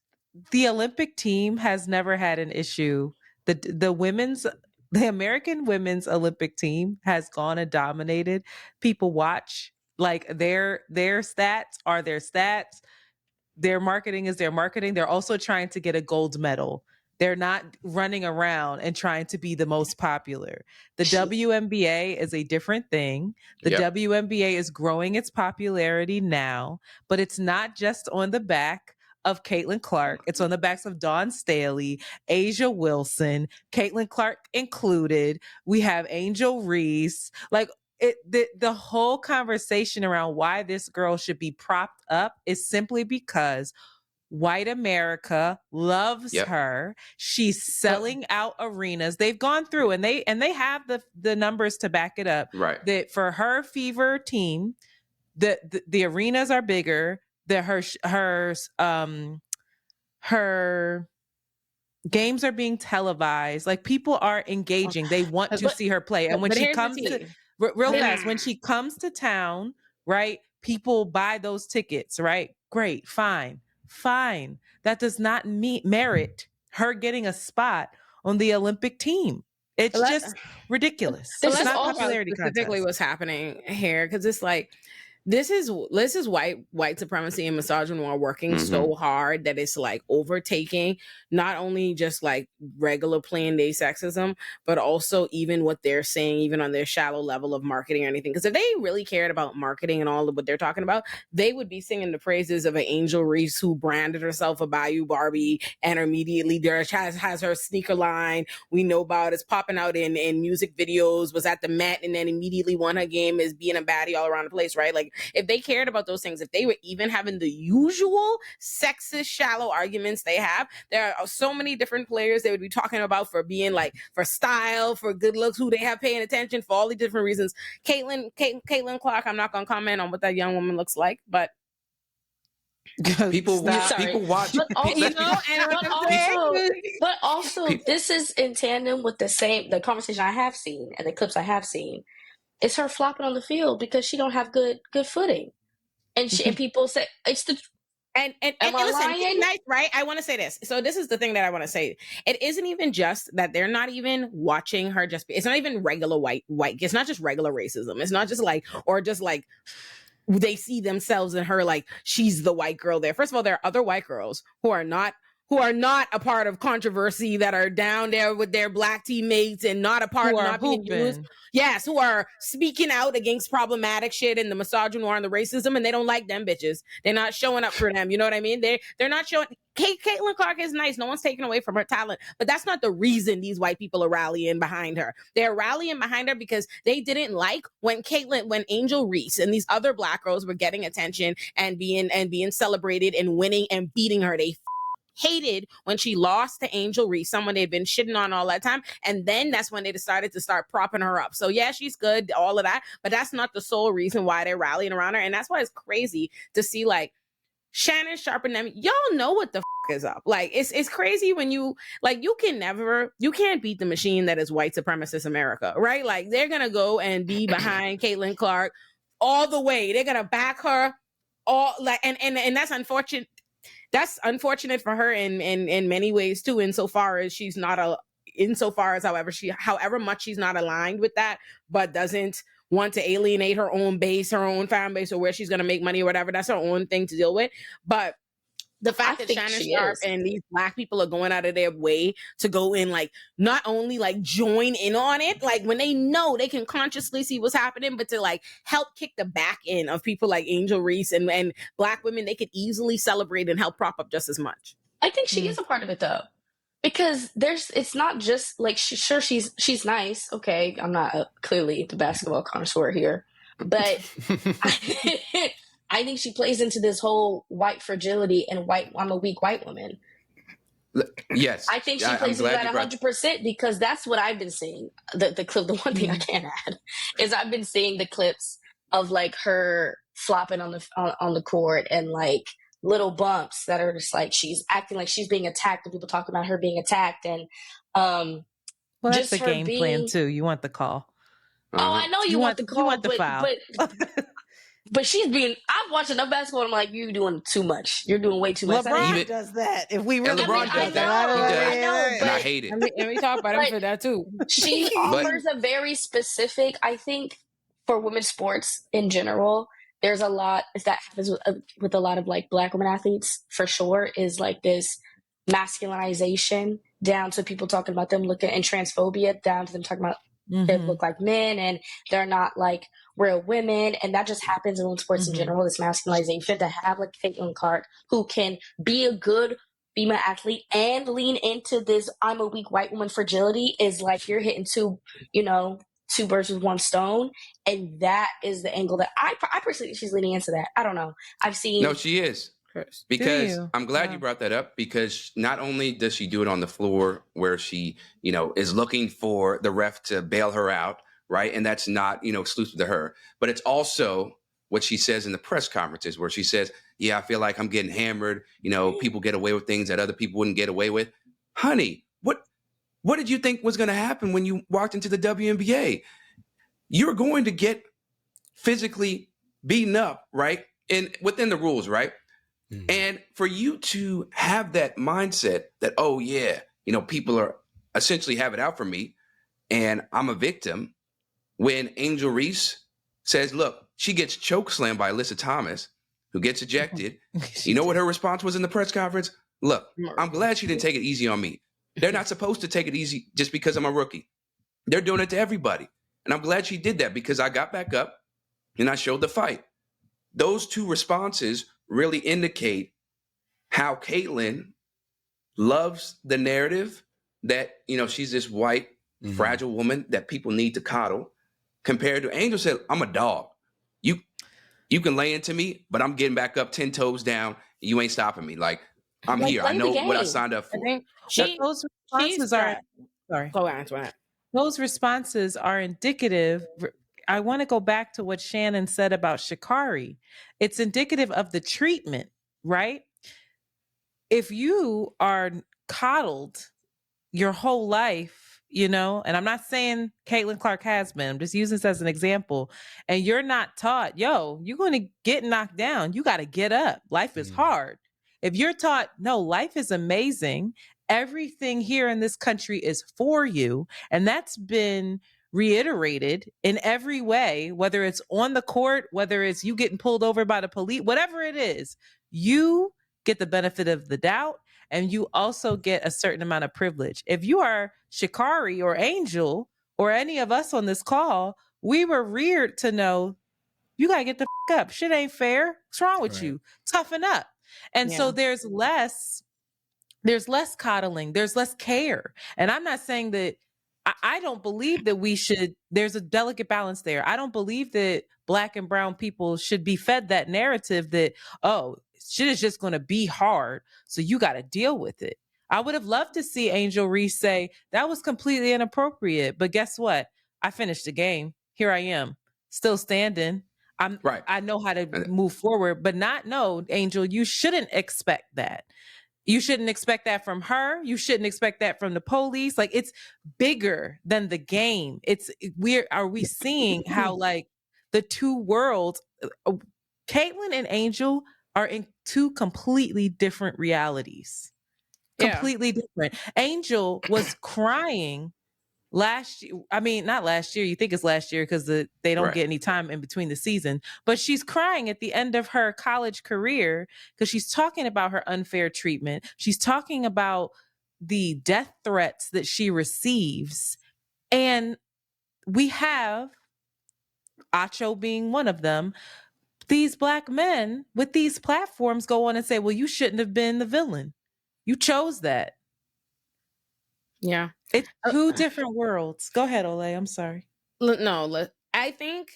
The Olympic team has never had an issue. The American women's Olympic team has gone and dominated. People watch, like their stats are their stats. Their marketing is their marketing. They're also trying to get a gold medal. They're not running around and trying to be the most popular. The WNBA is a different thing. The WNBA is growing its popularity now, but it's not just on the back of Caitlin Clark. It's on the backs of Dawn Staley, Asia Wilson, Caitlin Clark included. We have Angel Reese. Like the whole conversation around why this girl should be propped up is simply because white America loves her. She's selling out arenas. They've gone through and they have the numbers to back it up. Right. That for her Fever team, the arenas are bigger. That her games are being televised. Like people are engaging. They want to see her play. And when she comes to fast, when she comes to town, right? People buy those tickets, right? Great, fine. That does not merit her getting a spot on the Olympic team. It's just ridiculous. This is not popularity specifically what's happening here, because it's like this is white supremacy and misogynoir working so hard that it's like overtaking not only just like regular plain day sexism, but also even what they're saying, even on their shallow level of marketing or anything. Because if they really cared about marketing and all of what they're talking about, they would be singing the praises of an Angel Reese who branded herself a Bayou Barbie and immediately has her sneaker line we know about, is popping out in music videos, was at the Met and then immediately won her game as being a baddie all around the place, right? Like if they cared about those things, if they were even having the usual sexist, shallow arguments they have, there are so many different players they would be talking about for being like, for style, for good looks, who they have paying attention for all the different reasons. Caitlin Clark, I'm not going to comment on what that young woman looks like, but people watch. But also, this is in tandem with the conversation I have seen and the clips I have seen. It's her flopping on the field because she don't have good footing, and people say it's the. And listen, nice, right? I want to say this. So this is the thing that I want to say. It isn't even just that they're not even watching her. It's not even regular white. It's not just regular racism. It's not just like, or just like they see themselves in her like she's the white girl there. First of all, there are other white girls who are not a part of controversy, that are down there with their black teammates and not a part of not being used. Yes, who are speaking out against problematic shit and the misogynoir and the racism, and they don't like them bitches. They're not showing up for them. You know what I mean? They're not showing. Caitlin Clark is nice. No one's taking away from her talent, but that's not the reason these white people are rallying behind her. They're rallying behind her because they didn't like when Angel Reese and these other Black girls were getting attention and being celebrated and winning and beating her. They hated when she lost to Angel Reese, someone they've been shitting on all that time. And then that's when they decided to start propping her up. So yeah, she's good, all of that, but that's not the sole reason why they're rallying around her. And that's why it's crazy to see like Shannon Sharp and them, y'all know what the is up. Like it's crazy when you can't beat the machine that is white supremacist America, right? Like they're gonna go and be behind Caitlin Clark all the way. They're gonna back her all like and that's unfortunate. That's unfortunate for her in many ways too, insofar as however much she's not aligned with that, but doesn't want to alienate her own base, her own fan base, or where she's going to make money or whatever. That's her own thing to deal with. But the fact that Shannon Sharp and these Black people are going out of their way to go in, like, not only like join in on it, like when they know they can consciously see what's happening, but to like help kick the back end of people like Angel Reese and Black women, they could easily celebrate and help prop up just as much. I think she is a part of it though. Because it's not just like she's nice. Okay, I'm not clearly the basketball connoisseur here, but I think she plays into this whole white fragility and I'm a weak white woman. Yes, I think she plays into that 100% because that's what I've been seeing. The clip. The one thing I can add is I've been seeing the clips of like her flopping on the court and like little bumps that are just like she's acting like she's being attacked and people talk about her being attacked and well, that's the game plan too. You want the call. Oh, I know you want the call. You want the foul. But she's being. I've watched enough basketball. And I'm like, you're doing too much. You're doing way too much. LeBron does that. If we really LeBron does that, I know, and I hate it. And we talk about him for that too. She offers a very specific. I think for women's sports in general, there's a lot that happens with a lot of like Black women athletes for sure. Is like this masculinization down to people talking about them looking and transphobia down to them talking about they look like men and they're not like real women, and that just happens in sports in general. This masculinization to have like Caitlin Clark, who can be a good female athlete and lean into this I'm a weak white woman fragility, is like you're hitting two birds with one stone, and that is the angle that I personally think she's leaning into that. I don't know. I've seen. No, she is. Because I'm glad you brought that up, because not only does she do it on the floor where she, is looking for the ref to bail her out, right? And that's not, exclusive to her, but it's also what she says in the press conferences where she says, yeah, I feel like I'm getting hammered. People get away with things that other people wouldn't get away with. Honey, what did you think was going to happen when you walked into the WNBA? You're going to get physically beaten up, right? And within the rules, right? And for you to have that mindset that, oh, yeah, people are essentially have it out for me and I'm a victim. When Angel Reese says, look, she gets chokeslammed by Alyssa Thomas, who gets ejected. You know what her response was in the press conference? Look, I'm glad she didn't take it easy on me. They're not supposed to take it easy just because I'm a rookie. They're doing it to everybody. And I'm glad she did that because I got back up and I showed the fight. Those two responses really indicate how Caitlin loves the narrative that, she's this white, fragile woman that people need to coddle, compared to Angel said, I'm a dog. You can lay into me, but I'm getting back up 10 toes down. And you ain't stopping me. Like, I'm here. I know what I signed up for. Those responses are sorry. Go on, Antoinette. Those responses are indicative. I want to go back to what Shannon said about Sha'Carri. It's indicative of the treatment, right? If you are coddled your whole life, and I'm not saying Caitlin Clark has been, I'm just using this as an example, and you're not taught, you're going to get knocked down. You got to get up. Life is hard. If you're taught, no, life is amazing. Everything here in this country is for you. And that's been reiterated in every way, whether it's on the court, whether it's you getting pulled over by the police, whatever it is, you get the benefit of the doubt. And you also get a certain amount of privilege. If you are Sha'Carri or Angel or any of us on this call, we were reared to know you got to get the up. Shit ain't fair. What's wrong with you? Toughen up. And so there's less There's less coddling. There's less care. And I'm not saying that I don't believe that we should, there's a delicate balance there. I don't believe that Black and brown people should be fed that narrative that, oh, shit is just going to be hard, so you got to deal with it. I would have loved to see Angel Reese say, that was completely inappropriate. But guess what? I finished the game. Here I am, still standing. I know how to move forward, but no, Angel, you shouldn't expect that. You shouldn't expect that from her. You shouldn't expect that from the police. Like, it's bigger than the game. Are we seeing how like the two worlds, Caitlin and Angel are in two completely different realities. Completely different. Angel was crying last year. I mean, not last year. You think it's last year because they don't get any time in between the season. But she's crying at the end of her college career because she's talking about her unfair treatment. She's talking about the death threats that she receives. And we have, Acho being one of them, these Black men with these platforms go on and say, well, you shouldn't have been the villain. You chose that. Yeah. It's two different worlds. Go ahead, Olay. I'm sorry. No, I think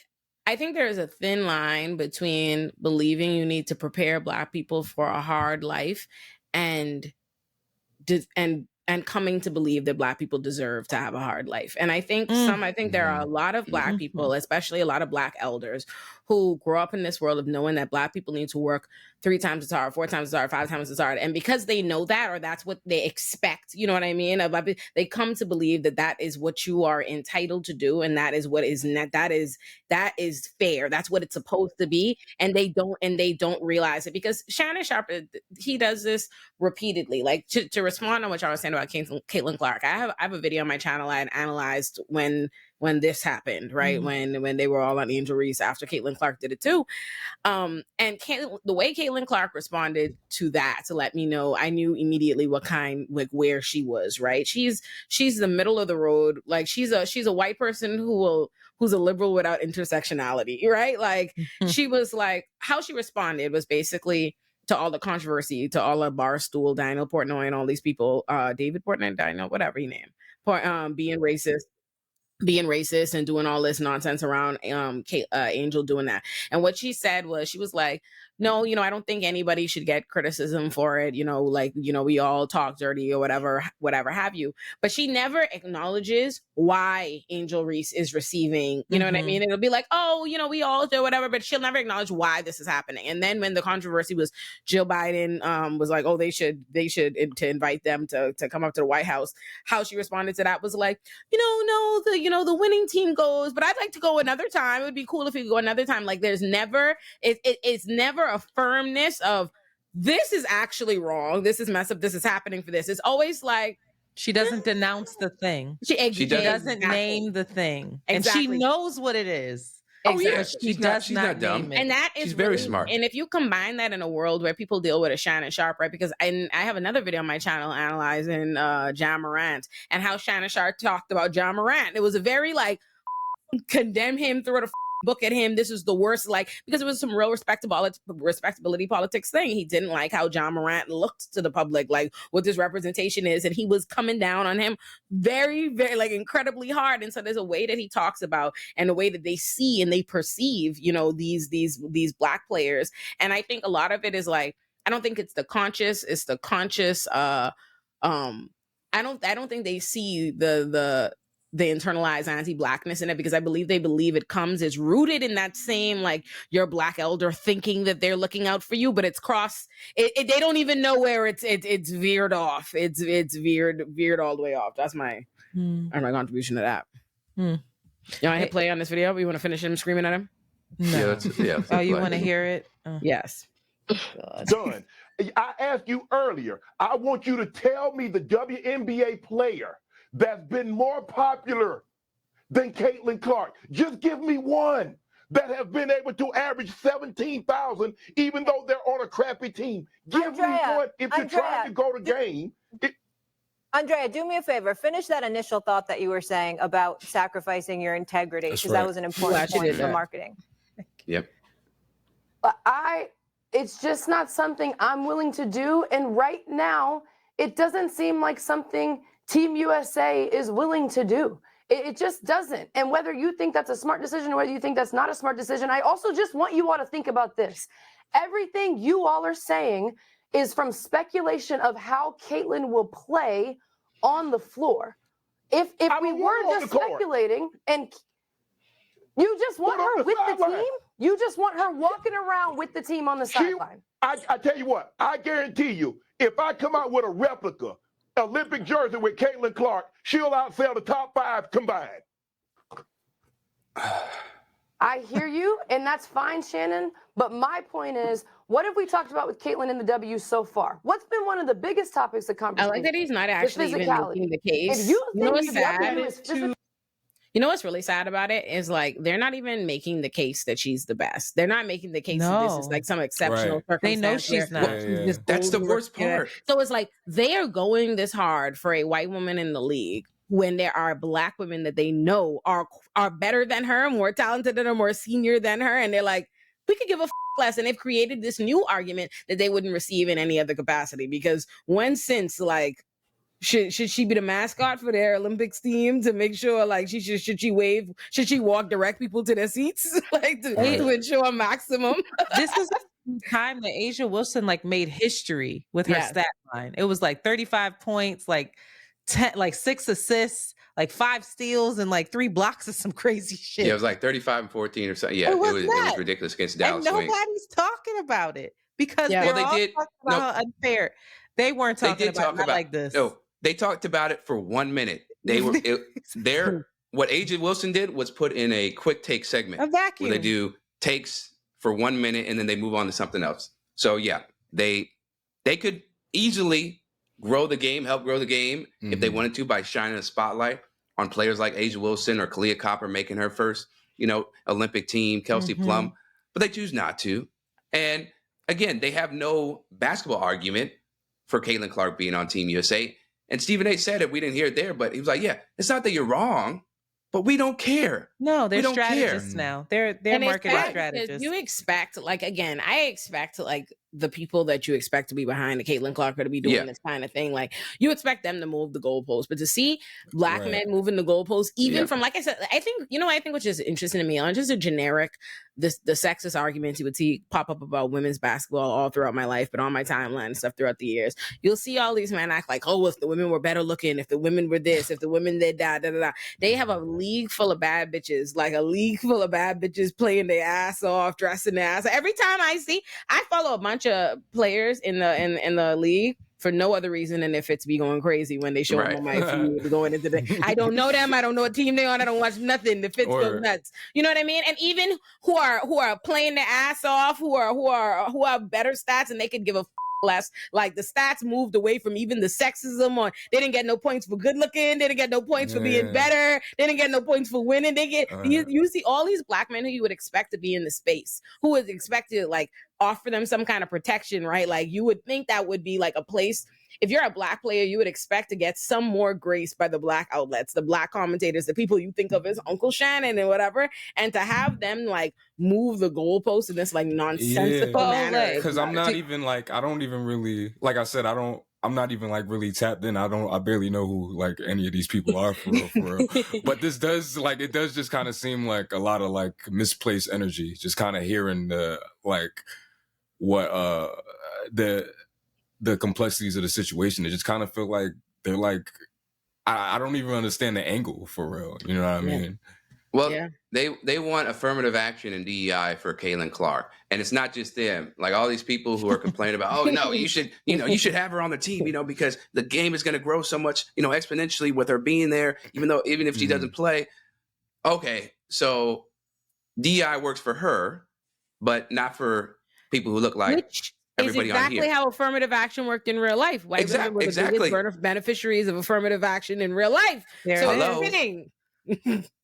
there is a thin line between believing you need to prepare Black people for a hard life and coming to believe that Black people deserve to have a hard life. And I think there are a lot of Black people, especially a lot of Black elders, who grow up in this world of knowing that Black people need to work 3 times as hard, 4 times as hard, 5 times as hard. And because they know that, or that's what they expect, you know what I mean? They come to believe that that is what you are entitled to do. And that is what is that is fair. That's what it's supposed to be. And they don't realize it, because Shannon Sharp, he does this repeatedly. Like, to respond on what y'all was saying about Caitlin Clark, I have a video on my channel I had analyzed when this happened, right? When they were all on Angel Reese after Caitlin Clark did it too. And the way Caitlin Clark responded to that, to let me know, I knew immediately where she was, right? She's the middle of the road. Like, she's a white person who's a liberal without intersectionality, right? Like, she was like, how she responded was basically to all the controversy, to all of Barstool, Daniel Portnoy, and all these people, David Portnoy, Daniel, whatever he named, being racist and doing all this nonsense around Angel doing that. And what she said was, she was like, no, I don't think anybody should get criticism for it. We all talk dirty or whatever have you. But she never acknowledges why Angel Reese is receiving, you know what I mean? It'll be like, oh, we all do whatever, but she'll never acknowledge why this is happening. And then when the controversy was Jill Biden was like, oh, they should to invite them to come up to the White House, how she responded to that was like, no, the winning team goes, but I'd like to go another time. It would be cool if we could go another time. Like, there's never, it's never a firmness of, this is actually wrong, this is messed up, this is happening for this. It's always like, she doesn't denounce the thing. She doesn't name the thing. Exactly. And she knows what it is. Exactly. Oh, yeah. She's not dumb. And that is, she's very smart. And if you combine that in a world where people deal with a Shannon Sharp, right? Because I have another video on my channel analyzing Ja Morant and how Shannon Sharp talked about Ja Morant. It was a very like, condemn him, throw the book at him, this is the worst, like, because it was some real respectability politics thing. He didn't like how Ja Morant looked to the public, like what this representation is, and he was coming down on him very, very, like, incredibly hard. And so there's a way that he talks about, and a way that they see and they perceive, these Black players. And I think a lot of it is like, I don't think it's the conscious, I don't think they see the internalized anti-Blackness in it, because I believe they believe it's rooted in that same, like, your Black elder thinking that they're looking out for you, but it's they don't even know where it's veered off. It's veered all the way off. That's my contribution to that. You want to hit play on this video? You want to finish him screaming at him? No. Yeah. Oh, you want to hear it? Oh. Yes. Done. I asked you earlier, I want you to tell me the WNBA player that's been more popular than Caitlin Clark. Just give me one that have been able to average 17,000, even though they're on a crappy team. Give me one. If you're trying to go to game. Andrea, do me a favor. Finish that initial thought that you were saying about sacrificing your integrity, because that was an important point for marketing. Yep. It's just not something I'm willing to do. And right now, it doesn't seem like something Team USA is willing to do. It just doesn't. And whether you think that's a smart decision or whether you think that's not a smart decision, I also just want you all to think about this. Everything you all are saying is from speculation of how Caitlin will play on the floor. If we were just speculating and you just want her with the team, you just want her walking around with the team on the sideline. I tell you what, I guarantee you, if I come out with a replica Olympic jersey with Caitlin Clark, she'll outsell the top 5 combined. I hear you, and that's fine, Shannon. But my point is, what have we talked about with Caitlin in the W so far? What's been one of the biggest topics of conversation? I like that he's not actually even making the case. If you think what's sad? You know what's really sad about it is like they're not even making the case that she's the best. They're not making the case that this is like some exceptional circumstance. They know she's not. That's the worst part. So it's like they are going this hard for a white woman in the league when there are Black women that they know are better than her, more talented than her, more senior than her, and they're like, we could give a less. And they've created this new argument that they wouldn't receive in any other capacity because since like. Should she be the mascot for their Olympics team to make sure like should she walk direct people to their seats like to ensure maximum? This is the time that A'ja Wilson like made history with her stat line. It was like 35 points, like 6 assists, like 5 steals and like 3 blocks of some crazy shit. Yeah, it was like 35 and 14 or something. Yeah, it was ridiculous against Dallas. And nobody's talking about it because they're all talking about how unfair. They weren't talking about it like this. No. They talked about it for 1 minute. They were what A'ja Wilson did was put in a quick take segment. A vacuum. Where they do takes for 1 minute and then they move on to something else. So yeah, they could easily help grow the game if they wanted to by shining a spotlight on players like A'ja Wilson or Kalia Copper making her first, Olympic team, Kelsey Plum, but they choose not to. And again, they have no basketball argument for Caitlin Clark being on Team USA. And Stephen A said it, we didn't hear it there, but he was like, yeah, it's not that you're wrong, but we don't care. No, they're strategists now. They're marketing strategists. You expect, like, again, I expect, like, the people that you expect to be behind the Caitlin Clark or to be doing this kind of thing. Like, you expect them to move the goalposts, but to see Black men moving the goalposts, even from, like I said, I think which is interesting to me, on just a generic, the sexist arguments you would see pop up about women's basketball all throughout my life, but on my timeline and stuff throughout the years, you'll see all these men act like, oh, if the women were better looking, if the women were this, if the women did that, They have a league full of bad bitches, playing their ass off, dressing their ass. Every time I follow a bunch of players in the league for no other reason than if it's be going crazy when they show them on my feed going into the. I don't know them. I don't know what team they're on. I don't watch nothing. The fits go nuts. You know what I mean? And even who are playing their ass off, who have better stats, and they could give a less. Like the stats moved away from even the sexism on. They didn't get no points for good looking. They didn't get no points for being better. They didn't get no points for winning. They get you see all these Black men who you would expect to be in the space, who is expected to like offer them some kind of protection, right? Like you would think that would be like a place. If you're a Black player, you would expect to get some more grace by the Black outlets, the Black commentators, the people you think of as Uncle Shannon and whatever, and to have them like move the goalposts in this like nonsensical manner. Because I'm not even like, I don't even really, like I said, I'm not even like really tapped in. I barely know who like any of these people are for real. But this does just kind of seem like a lot of like misplaced energy, just kind of hearing the like what the complexities of the situation. It just kind of feel like they're like, I don't even understand the angle for real. You know what I mean? Well, they want affirmative action and DEI for Caitlin Clark, and it's not just them. Like all these people who are complaining about, oh no, you should have her on the team, because the game is going to grow so much, exponentially with her being there, even if she doesn't play. Okay, so DEI works for her, but not for people who look like everybody exactly on here. How affirmative action worked in real life. White women were the biggest beneficiaries of affirmative action in real life.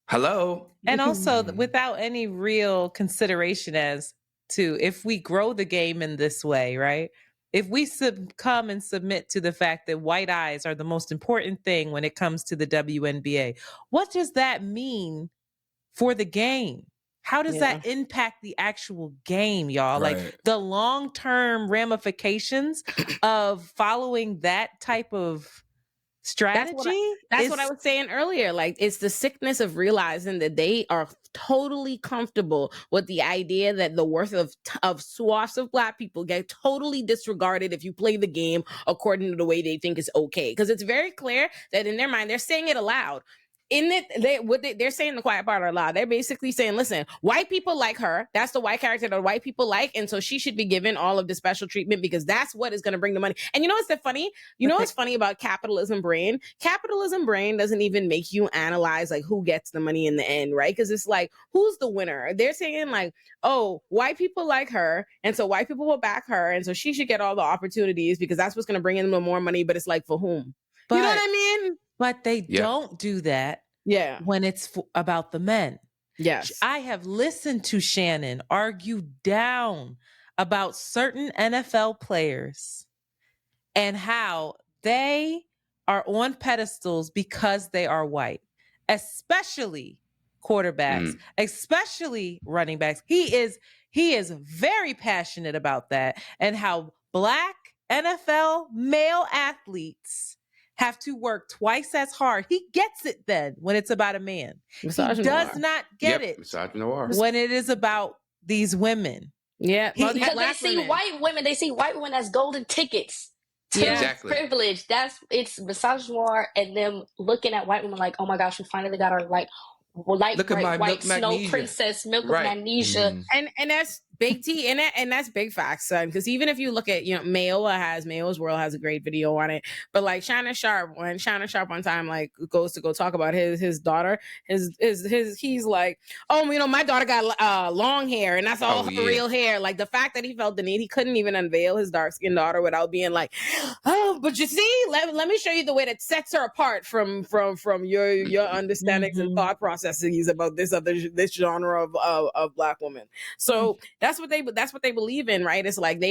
Hello. And also without any real consideration as to if we grow the game in this way, right? If we come and submit to the fact that white eyes are the most important thing when it comes to the WNBA, what does that mean for the game? how does that impact the actual game, y'all? Right. Like the long-term ramifications of following that type of strategy. That's what I was saying earlier. Like, it's the sickness of realizing that they are totally comfortable with the idea that the worth of swaths of Black people get totally disregarded if you play the game according to the way they think is okay. Because it's very clear that in their mind, they're saying it aloud. In it, they're saying the quiet part out loud. They're basically saying, listen, white people like her. That's the white character that white people like. And so she should be given all of the special treatment because that's what is going to bring the money. And you know what's the funny? You know what's funny about capitalism brain? Capitalism brain doesn't even make you analyze like who gets the money in the end, right? Because it's like, who's the winner? They're saying like, oh, white people like her. And so white people will back her. And so she should get all the opportunities because that's what's going to bring in more money. But it's like, for whom? You know what I mean? But they don't do that when it's about the men. Yes. I have listened to Shannon argue down about certain NFL players and how they are on pedestals because they are white, especially quarterbacks, especially running backs. He is very passionate about that and how Black NFL male athletes have to work twice as hard. He gets it then when it's about a man. He does not get it when it is about these women. Yeah. Because they see white women as golden tickets to privilege. It's misogynoir and them looking at white women like, oh my gosh, we finally got our white snow princess, milk of magnesia. And that's big T, and that's big facts, son. Because even if you look at, Mayo's World has a great video on it. But like Shannon Sharp one time like goes to go talk about his daughter, he's like, oh, my daughter got long hair and that's all her real hair. Like the fact that he felt the need, he couldn't even unveil his dark skinned daughter without being like, oh, but you see, let me show you the way that sets her apart from your understandings and thought processes about this genre of Black women. So that's what they believe in, right? It's like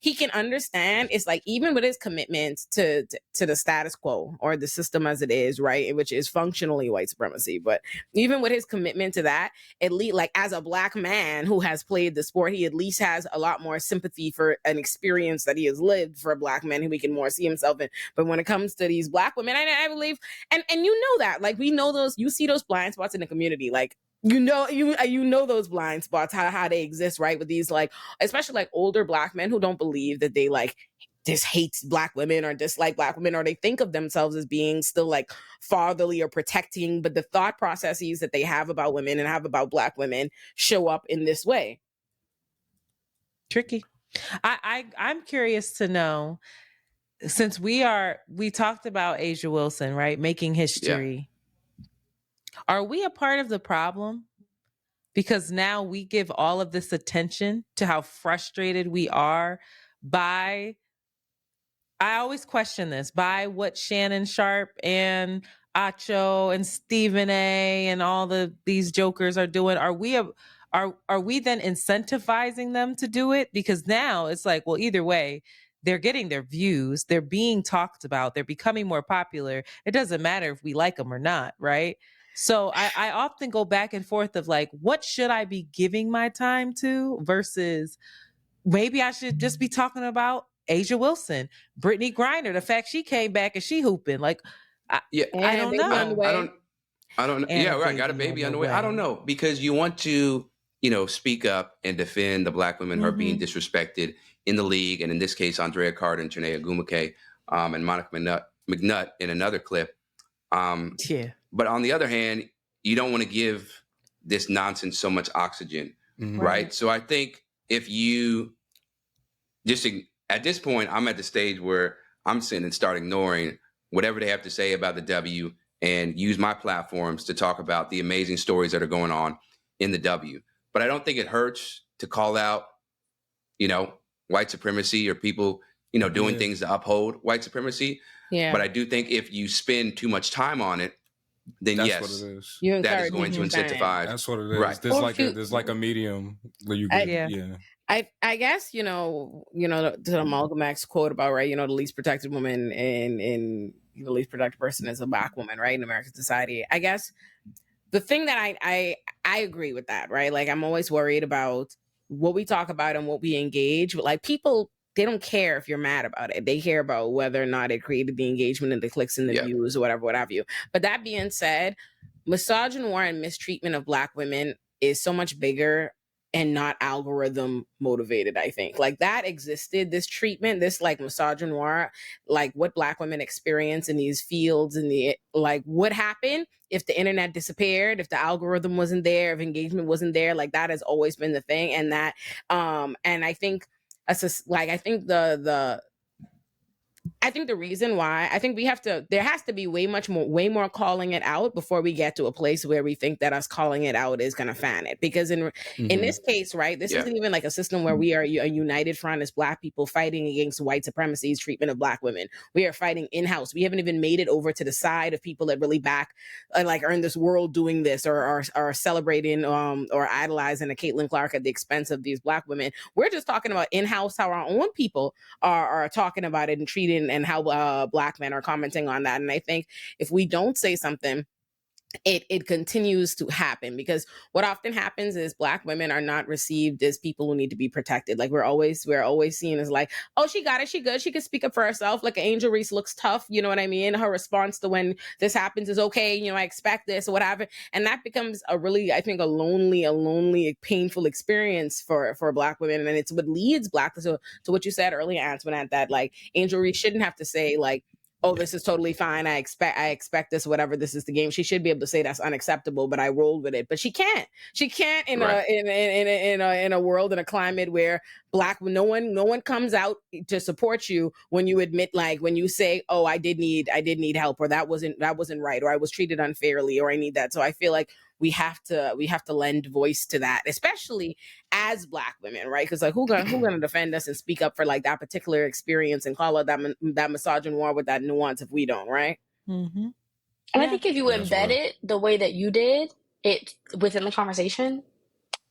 he can understand. It's like even with his commitment to the status quo or the system as it is, right, which is functionally white supremacy. But even with his commitment to that, at least like as a Black man who has played the sport, he at least has a lot more sympathy for an experience that he has lived for Black men who he can more see himself in. But when it comes to these Black women, I believe, and you know that, like we know those, you see those blind spots in the community, like. You know those blind spots, how they exist, right? With these like, especially like older Black men who don't believe that they like just hate Black women or dislike Black women, or they think of themselves as being still like fatherly or protecting, but the thought processes that they have about women and have about Black women show up in this way. Tricky. I'm curious to know, since we talked about Asia Wilson, right? Making history. Yeah. Are we a part of the problem? Because now we give all of this attention to how frustrated we are by, I always question this, by what Shannon Sharp and Acho and Stephen A and all these jokers are doing. Are we then incentivizing them to do it? Because now it's like, well, either way, they're getting their views, they're being talked about, they're becoming more popular. It doesn't matter if we like them or not, right? So I often go back and forth of like, what should I be giving my time to versus maybe I should just be talking about Asia Wilson, Brittany Griner, the fact she came back and she hooping. Like, I don't know. I don't know. Yeah, right. Got a baby on the way. I don't know, because you want to, speak up and defend the Black women who are being disrespected in the league. And in this case, Andrea Carter and Chinea Agumake, and Monica McNutt in another clip. But on the other hand, you don't want to give this nonsense so much oxygen, right? So I think if you just, at this point, I'm at the stage where I'm sitting and start ignoring whatever they have to say about the W and use my platforms to talk about the amazing stories that are going on in the W. But I don't think it hurts to call out, white supremacy or people, doing things to uphold white supremacy. Yeah. But I do think if you spend too much time on it, then that's yes, what it is. That is going to incentivize. That's what it is. Right. There's like a medium where you get, I guess, to the Malcolm X quote about, right, the least protected woman and the least protected person is a Black woman, right, in American society. I guess the thing that I agree with that, right? Like, I'm always worried about what we talk about and what we engage, but like people, they don't care if you're mad about it. They care about whether or not it created the engagement and the clicks and the views or whatever, what have you. But that being said, misogynoir and mistreatment of Black women is so much bigger and not algorithm motivated, I think. Like, that existed, this treatment, this like misogynoir, like what Black women experience in these fields and the like would happen if the internet disappeared, if the algorithm wasn't there, if engagement wasn't there. Like, that has always been the thing. And that and I think I think the reason why, I think there has to be way more calling it out before we get to a place where we think that us calling it out is going to fan it. Because in this case, right, this isn't even like a system where we are a united front as Black people fighting against white supremacy's treatment of Black women. We are fighting in-house. We haven't even made it over to the side of people that really back, like, are in this world doing this or are celebrating or idolizing a Caitlin Clark at the expense of these Black women. We're just talking about in-house, how our own people are talking about it and treating and how Black men are commenting on that. And I think if we don't say something, it continues to happen, because what often happens is Black women are not received as people who need to be protected. Like, we're always seen as like, oh, she got it, she good, she can speak up for herself. Like, Angel Reese looks tough, you know what I mean? Her response to when this happens is, okay, you know, I expect this or whatever. And that becomes a really, I think, a lonely, painful experience for Black women. And it's what leads Black to what you said earlier, Antoinette, that like Angel Reese shouldn't have to say like, oh, this is totally fine, I expect this, whatever, this is the game. She should be able to say that's unacceptable, but I rolled with it. But she can't in a world, in a climate where Black, no one comes out to support you when you admit, like, when you say, oh, I did need help, or that wasn't right, or I was treated unfairly, or I need that. So I feel like we have to lend voice to that, especially as Black women, right? Because like, who gonna defend us and speak up for like that particular experience and call out that misogynoir with that nuance if we don't, right? Mm-hmm. And I think if you embed it the way that you did it within the conversation,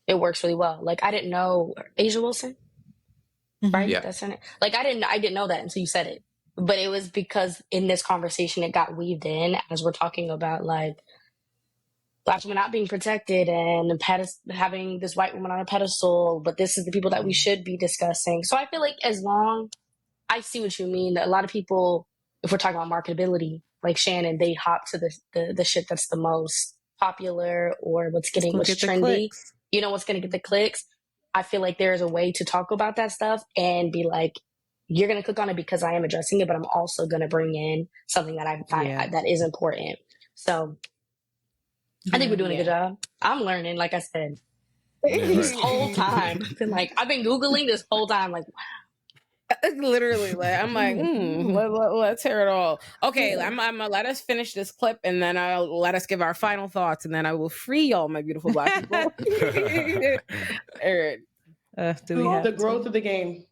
it works really well. Like, I didn't know Asia Wilson, right? Yeah. That's her name. Like, I didn't know that until you said it, but it was because in this conversation it got weaved in as we're talking about like Black women not being protected and having this white woman on a pedestal, but this is the people that we should be discussing. So I feel like I see what you mean, that a lot of people, if we're talking about marketability, like Shannon, they hop to the shit that's the most popular or what's trendy. You know, what's going to get the clicks. I feel like there's a way to talk about that stuff and be like, you're going to click on it because I am addressing it, but I'm also going to bring in something that I find that is important. So I think we're doing a good job. I'm learning, like I said, this whole time. I've been Googling this whole time, like, wow. Literally, like, I'm like, let's hear it all. Okay, I'm gonna let us finish this clip, and then I'll let us give our final thoughts, and then I will free y'all, my beautiful Black people. All right. The growth of the game.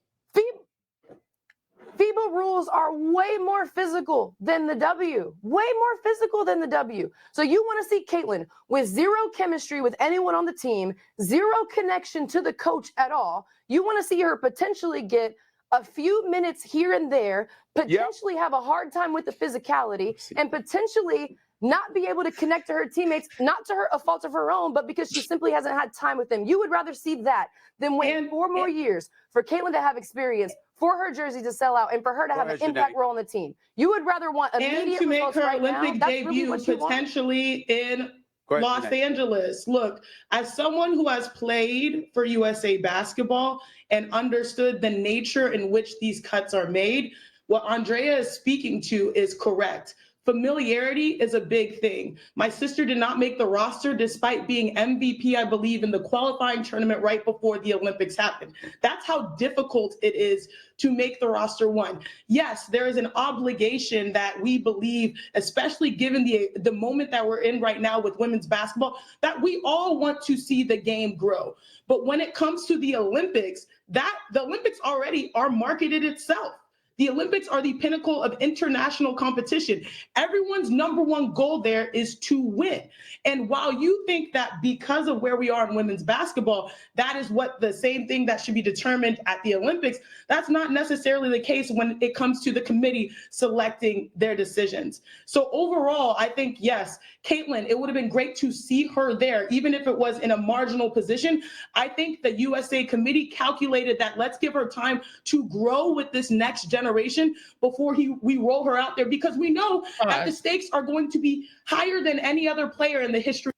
FIBA rules are way more physical than the W. Way more physical than the W. So you want to see Caitlin with zero chemistry with anyone on the team, zero connection to the coach at all. You want to see her potentially get a few minutes here and there, potentially have a hard time with the physicality, and potentially not be able to connect to her teammates, not to a fault of her own, but because she simply hasn't had time with them. You would rather see that than wait 4 more years for Caitlin to have experience, for her jersey to sell out, and for her to have an impact role on the team. You would rather want immediate results right now. And to make her Olympic debut potentially in Los Angeles. Look, as someone who has played for USA Basketball and understood the nature in which these cuts are made, what Andrea is speaking to is correct. Familiarity is a big thing. My sister did not make the roster despite being MVP, I believe, in the qualifying tournament right before the Olympics happened. That's how difficult it is to make the roster one. Yes, there is an obligation that we believe, especially given the moment that we're in right now with women's basketball, that we all want to see the game grow. But when it comes to the Olympics, the Olympics already are marketed itself. The Olympics are the pinnacle of international competition. Everyone's number one goal there is to win. And while you think that because of where we are in women's basketball, that is what the same thing that should be determined at the Olympics, that's not necessarily the case when it comes to the committee selecting their decisions. So overall, I think, yes, Caitlin, it would have been great to see her there, even if it was in a marginal position. I think the USA committee calculated that let's give her time to grow with this next generation before we roll her out there, because we know that the stakes are going to be higher than any other player in the history.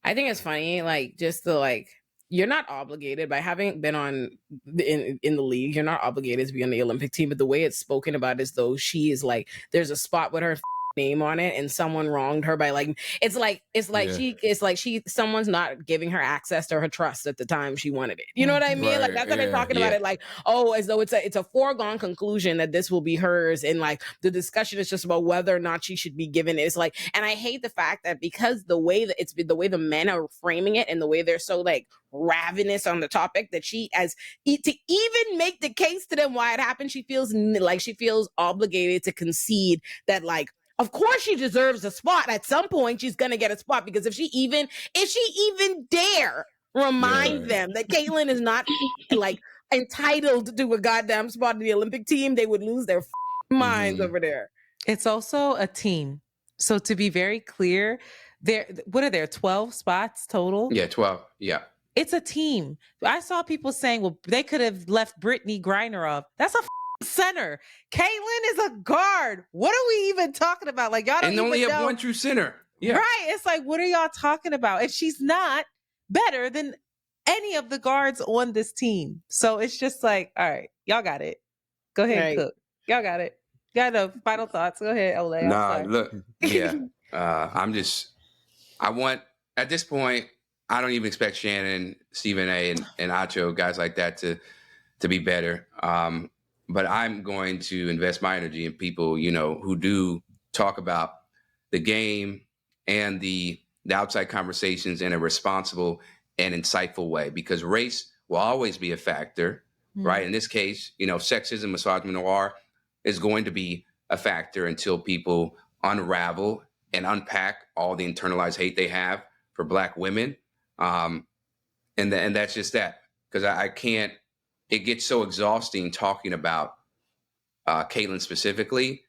I think it's funny, like, just the, like, you're not obligated by having been on in the league. You're not obligated to be on the Olympic team, but the way it's spoken about is though she is like, there's a spot with her name on it and someone wronged her by like, someone's not giving her access to her trust at the time she wanted it. You know what I mean? Right, Like, that's how they're talking about it. Like, oh, as though it's a foregone conclusion that this will be hers. And like, the discussion is just about whether or not she should be given it. It's like, and I hate the fact that because the way that it's been, the way the men are framing it and the way they're so like ravenous on the topic, that she, as to even make the case to them why it happened, she feels obligated to concede that, like, of course she deserves a spot. At some point she's gonna get a spot, because if she even dare remind them that Caitlin is not like entitled to a goddamn spot in the Olympic team, they would lose their minds over there. It's also a team. So to be very clear, what are there, 12 spots total? Yeah, 12. Yeah. It's a team. I saw people saying, well, they could have left Brittany Griner off. That's a center. Caitlin is a guard. What are we even talking about? Like, y'all don't and even only have know. one true center. Yeah. Right. It's like, what are y'all talking about? And she's not better than any of the guards on this team. So it's just like, all right, y'all got it. Go ahead and cook. Y'all got it. Y'all know final thoughts. Go ahead, Olay. Look, yeah. At this point, I don't even expect Shannon, Stephen A, and Acho, guys like that to be better. But I'm going to invest my energy in people, who do talk about the game and the outside conversations in a responsible and insightful way, because race will always be a factor, right? In this case, sexism, misogynoir is going to be a factor until people unravel and unpack all the internalized hate they have for Black women. And that's just that, because I can't. It gets so exhausting talking about Caitlin specifically,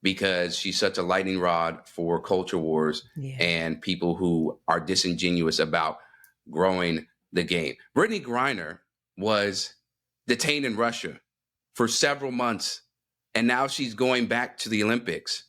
because she's such a lightning rod for culture wars and people who are disingenuous about growing the game. Brittany Griner was detained in Russia for several months, and now she's going back to the Olympics.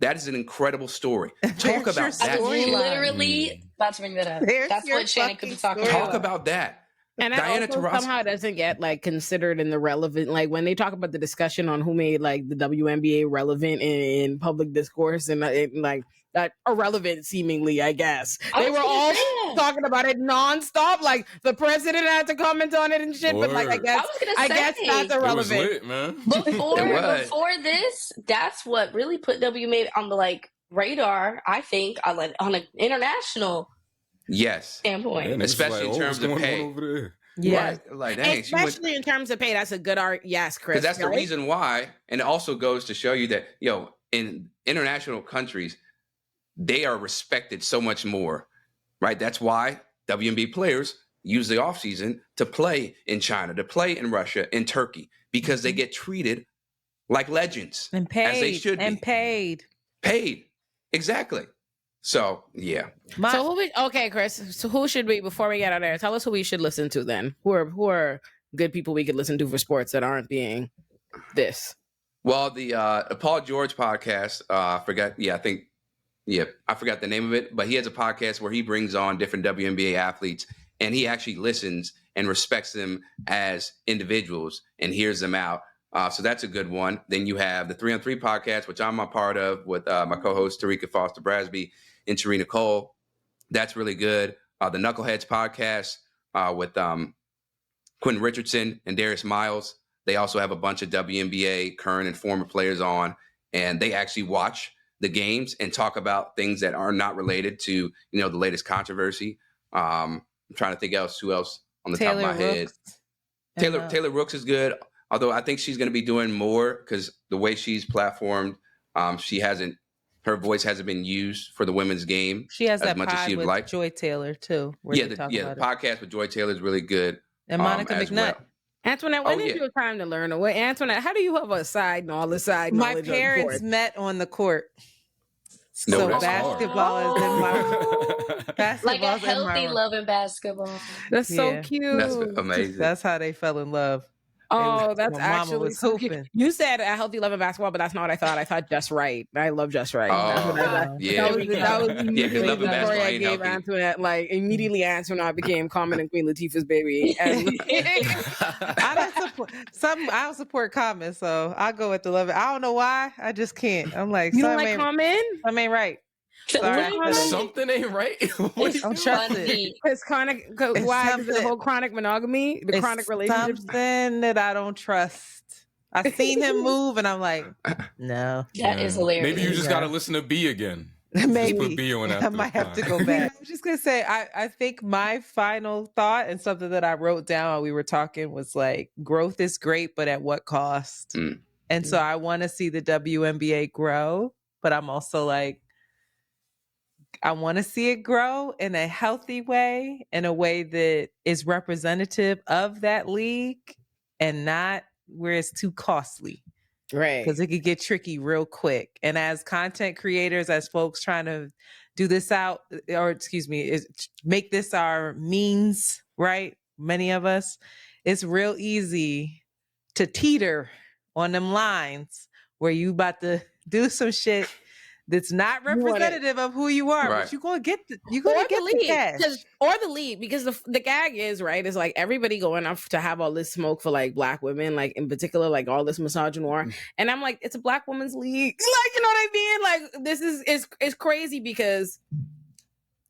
That is an incredible story. Talk about that. I was literally about to bring that up. That's what Shannon could be talking about. Talk about that. And Diana that also somehow doesn't get like considered in the relevant, like when they talk about the discussion on who made like the WNBA relevant in public discourse and like that irrelevant seemingly, I guess. They were all talking about it nonstop. Like the president had to comment on it and shit. Word. But like I guess that's irrelevant. It was lit, man. Before this, that's what really put WNBA on the like radar, I think, on an international standpoint. Man, especially in terms of pay. Yeah, right. Like, dang, especially in terms of pay, that's a good art. Yes, Chris. Because that's the reason why, and it also goes to show you that in international countries, they are respected so much more, right? That's why WNBA players use the offseason to play in China, to play in Russia, in Turkey, because they get treated like legends and paid, as they should be. And paid, exactly. So yeah. Chris. So who should we, before we get out there, tell us who we should listen to then? Who are good people we could listen to for sports that aren't being this? Well, the Paul George podcast. I forgot the name of it, but he has a podcast where he brings on different WNBA athletes, and he actually listens and respects them as individuals and hears them out. So that's a good one. Then you have the 3-on-3 podcast, which I'm a part of with my co-host Tarika Foster Brasby and Sharina Cole. That's really good. The Knuckleheads podcast with Quentin Richardson and Darius Miles. They also have a bunch of WNBA current and former players on, and they actually watch the games and talk about things that are not related to, the latest controversy. I'm trying to think who else on the top of my head. Taylor Rooks is good. Although I think she's going to be doing more because the way she's platformed, her voice hasn't been used for the women's game. She has as that much as pod she'd with like. Joy Taylor too. The podcast with Joy Taylor is really good. And Monica McNutt. Well. Antoinette, when did you have time to learn? Antoinette, how do you have a side knowledge? My parents met on the court. No, so basketball is in my basketball like a healthy love in basketball. That's so cute. That's amazing. That's how they fell in love. Oh, that's actually so cute. You said a healthy love in basketball, but that's not what I thought. I thought Just Right. I love Just Right. Oh, that was because love in basketball I ain't gave healthy. Antoinette. Like immediately, Antoinette became Common and Queen Latifah's baby. And I'll support Common, so I'll go with the love. I don't know why. I just can't. I'm like, you don't like Common? I ain't right. Sorry, something ain't right. I'm trusted. Because why? Because the whole chronic monogamy, the chronic relationship. Something that I don't trust. I seen him move, and I'm like, no. That is hilarious. Maybe you just got to listen to B again. Maybe just put B on after I might have to go back. I was just gonna say, I think my final thought and something that I wrote down while we were talking was like, growth is great, but at what cost? And so I want to see the WNBA grow, but I'm also like, I want to see it grow in a healthy way, in a way that is representative of that league and not where it's too costly. Right. Because it could get tricky real quick. And as content creators, as folks trying to do this out, or make this our means, right? Many of us, it's real easy to teeter on them lines where you about to do some shit that's not representative of who you are, right. but you're gonna get the cash. Or the lead, because the gag is like everybody going up to have all this smoke for like Black women, like in particular, like all this misogynoir, and I'm like, it's a Black women's league, like, you know what I mean? Like this is crazy because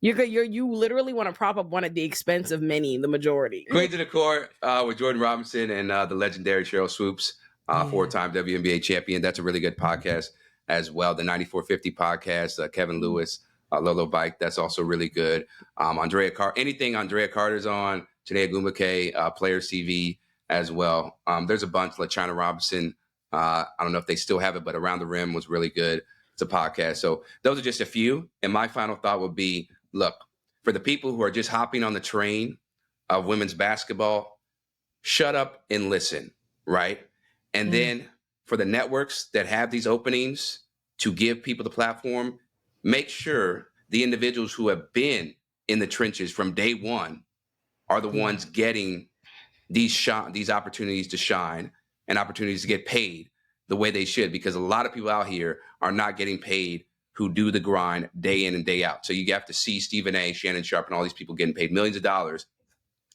you literally want to prop up one at the expense of many, the majority. Queens of the Court with Jordan Robinson and the legendary Cheryl Swoops, 4-time WNBA champion. That's a really good podcast as well. The 9450 podcast, Kevin Lewis, Lolo Bike, that's also really good. Anything Andrea Carter's on, Janae Gumake, Players TV as well. There's a bunch, like China Robinson. I don't know if they still have it, but Around the Rim was really good. It's a podcast. So those are just a few. And my final thought would be, look, for the people who are just hopping on the train of women's basketball, shut up and listen, right? And then for the networks that have these openings to give people the platform, make sure the individuals who have been in the trenches from day one are the ones getting these opportunities to shine and opportunities to get paid the way they should, because a lot of people out here are not getting paid who do the grind day in and day out. So you have to see Stephen A., Shannon Sharp, and all these people getting paid millions of dollars,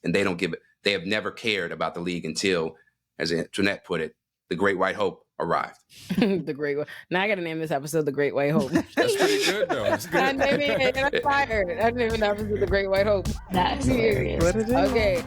and they don't give it. They have never cared about the league until, as Antoinette put it, the Great White Hope arrived. The Great White. Now I got to name this episode The Great White Hope. That's pretty good, though. That's good. I'm fired. I didn't even know it was The Great White Hope. That's hilarious. Okay.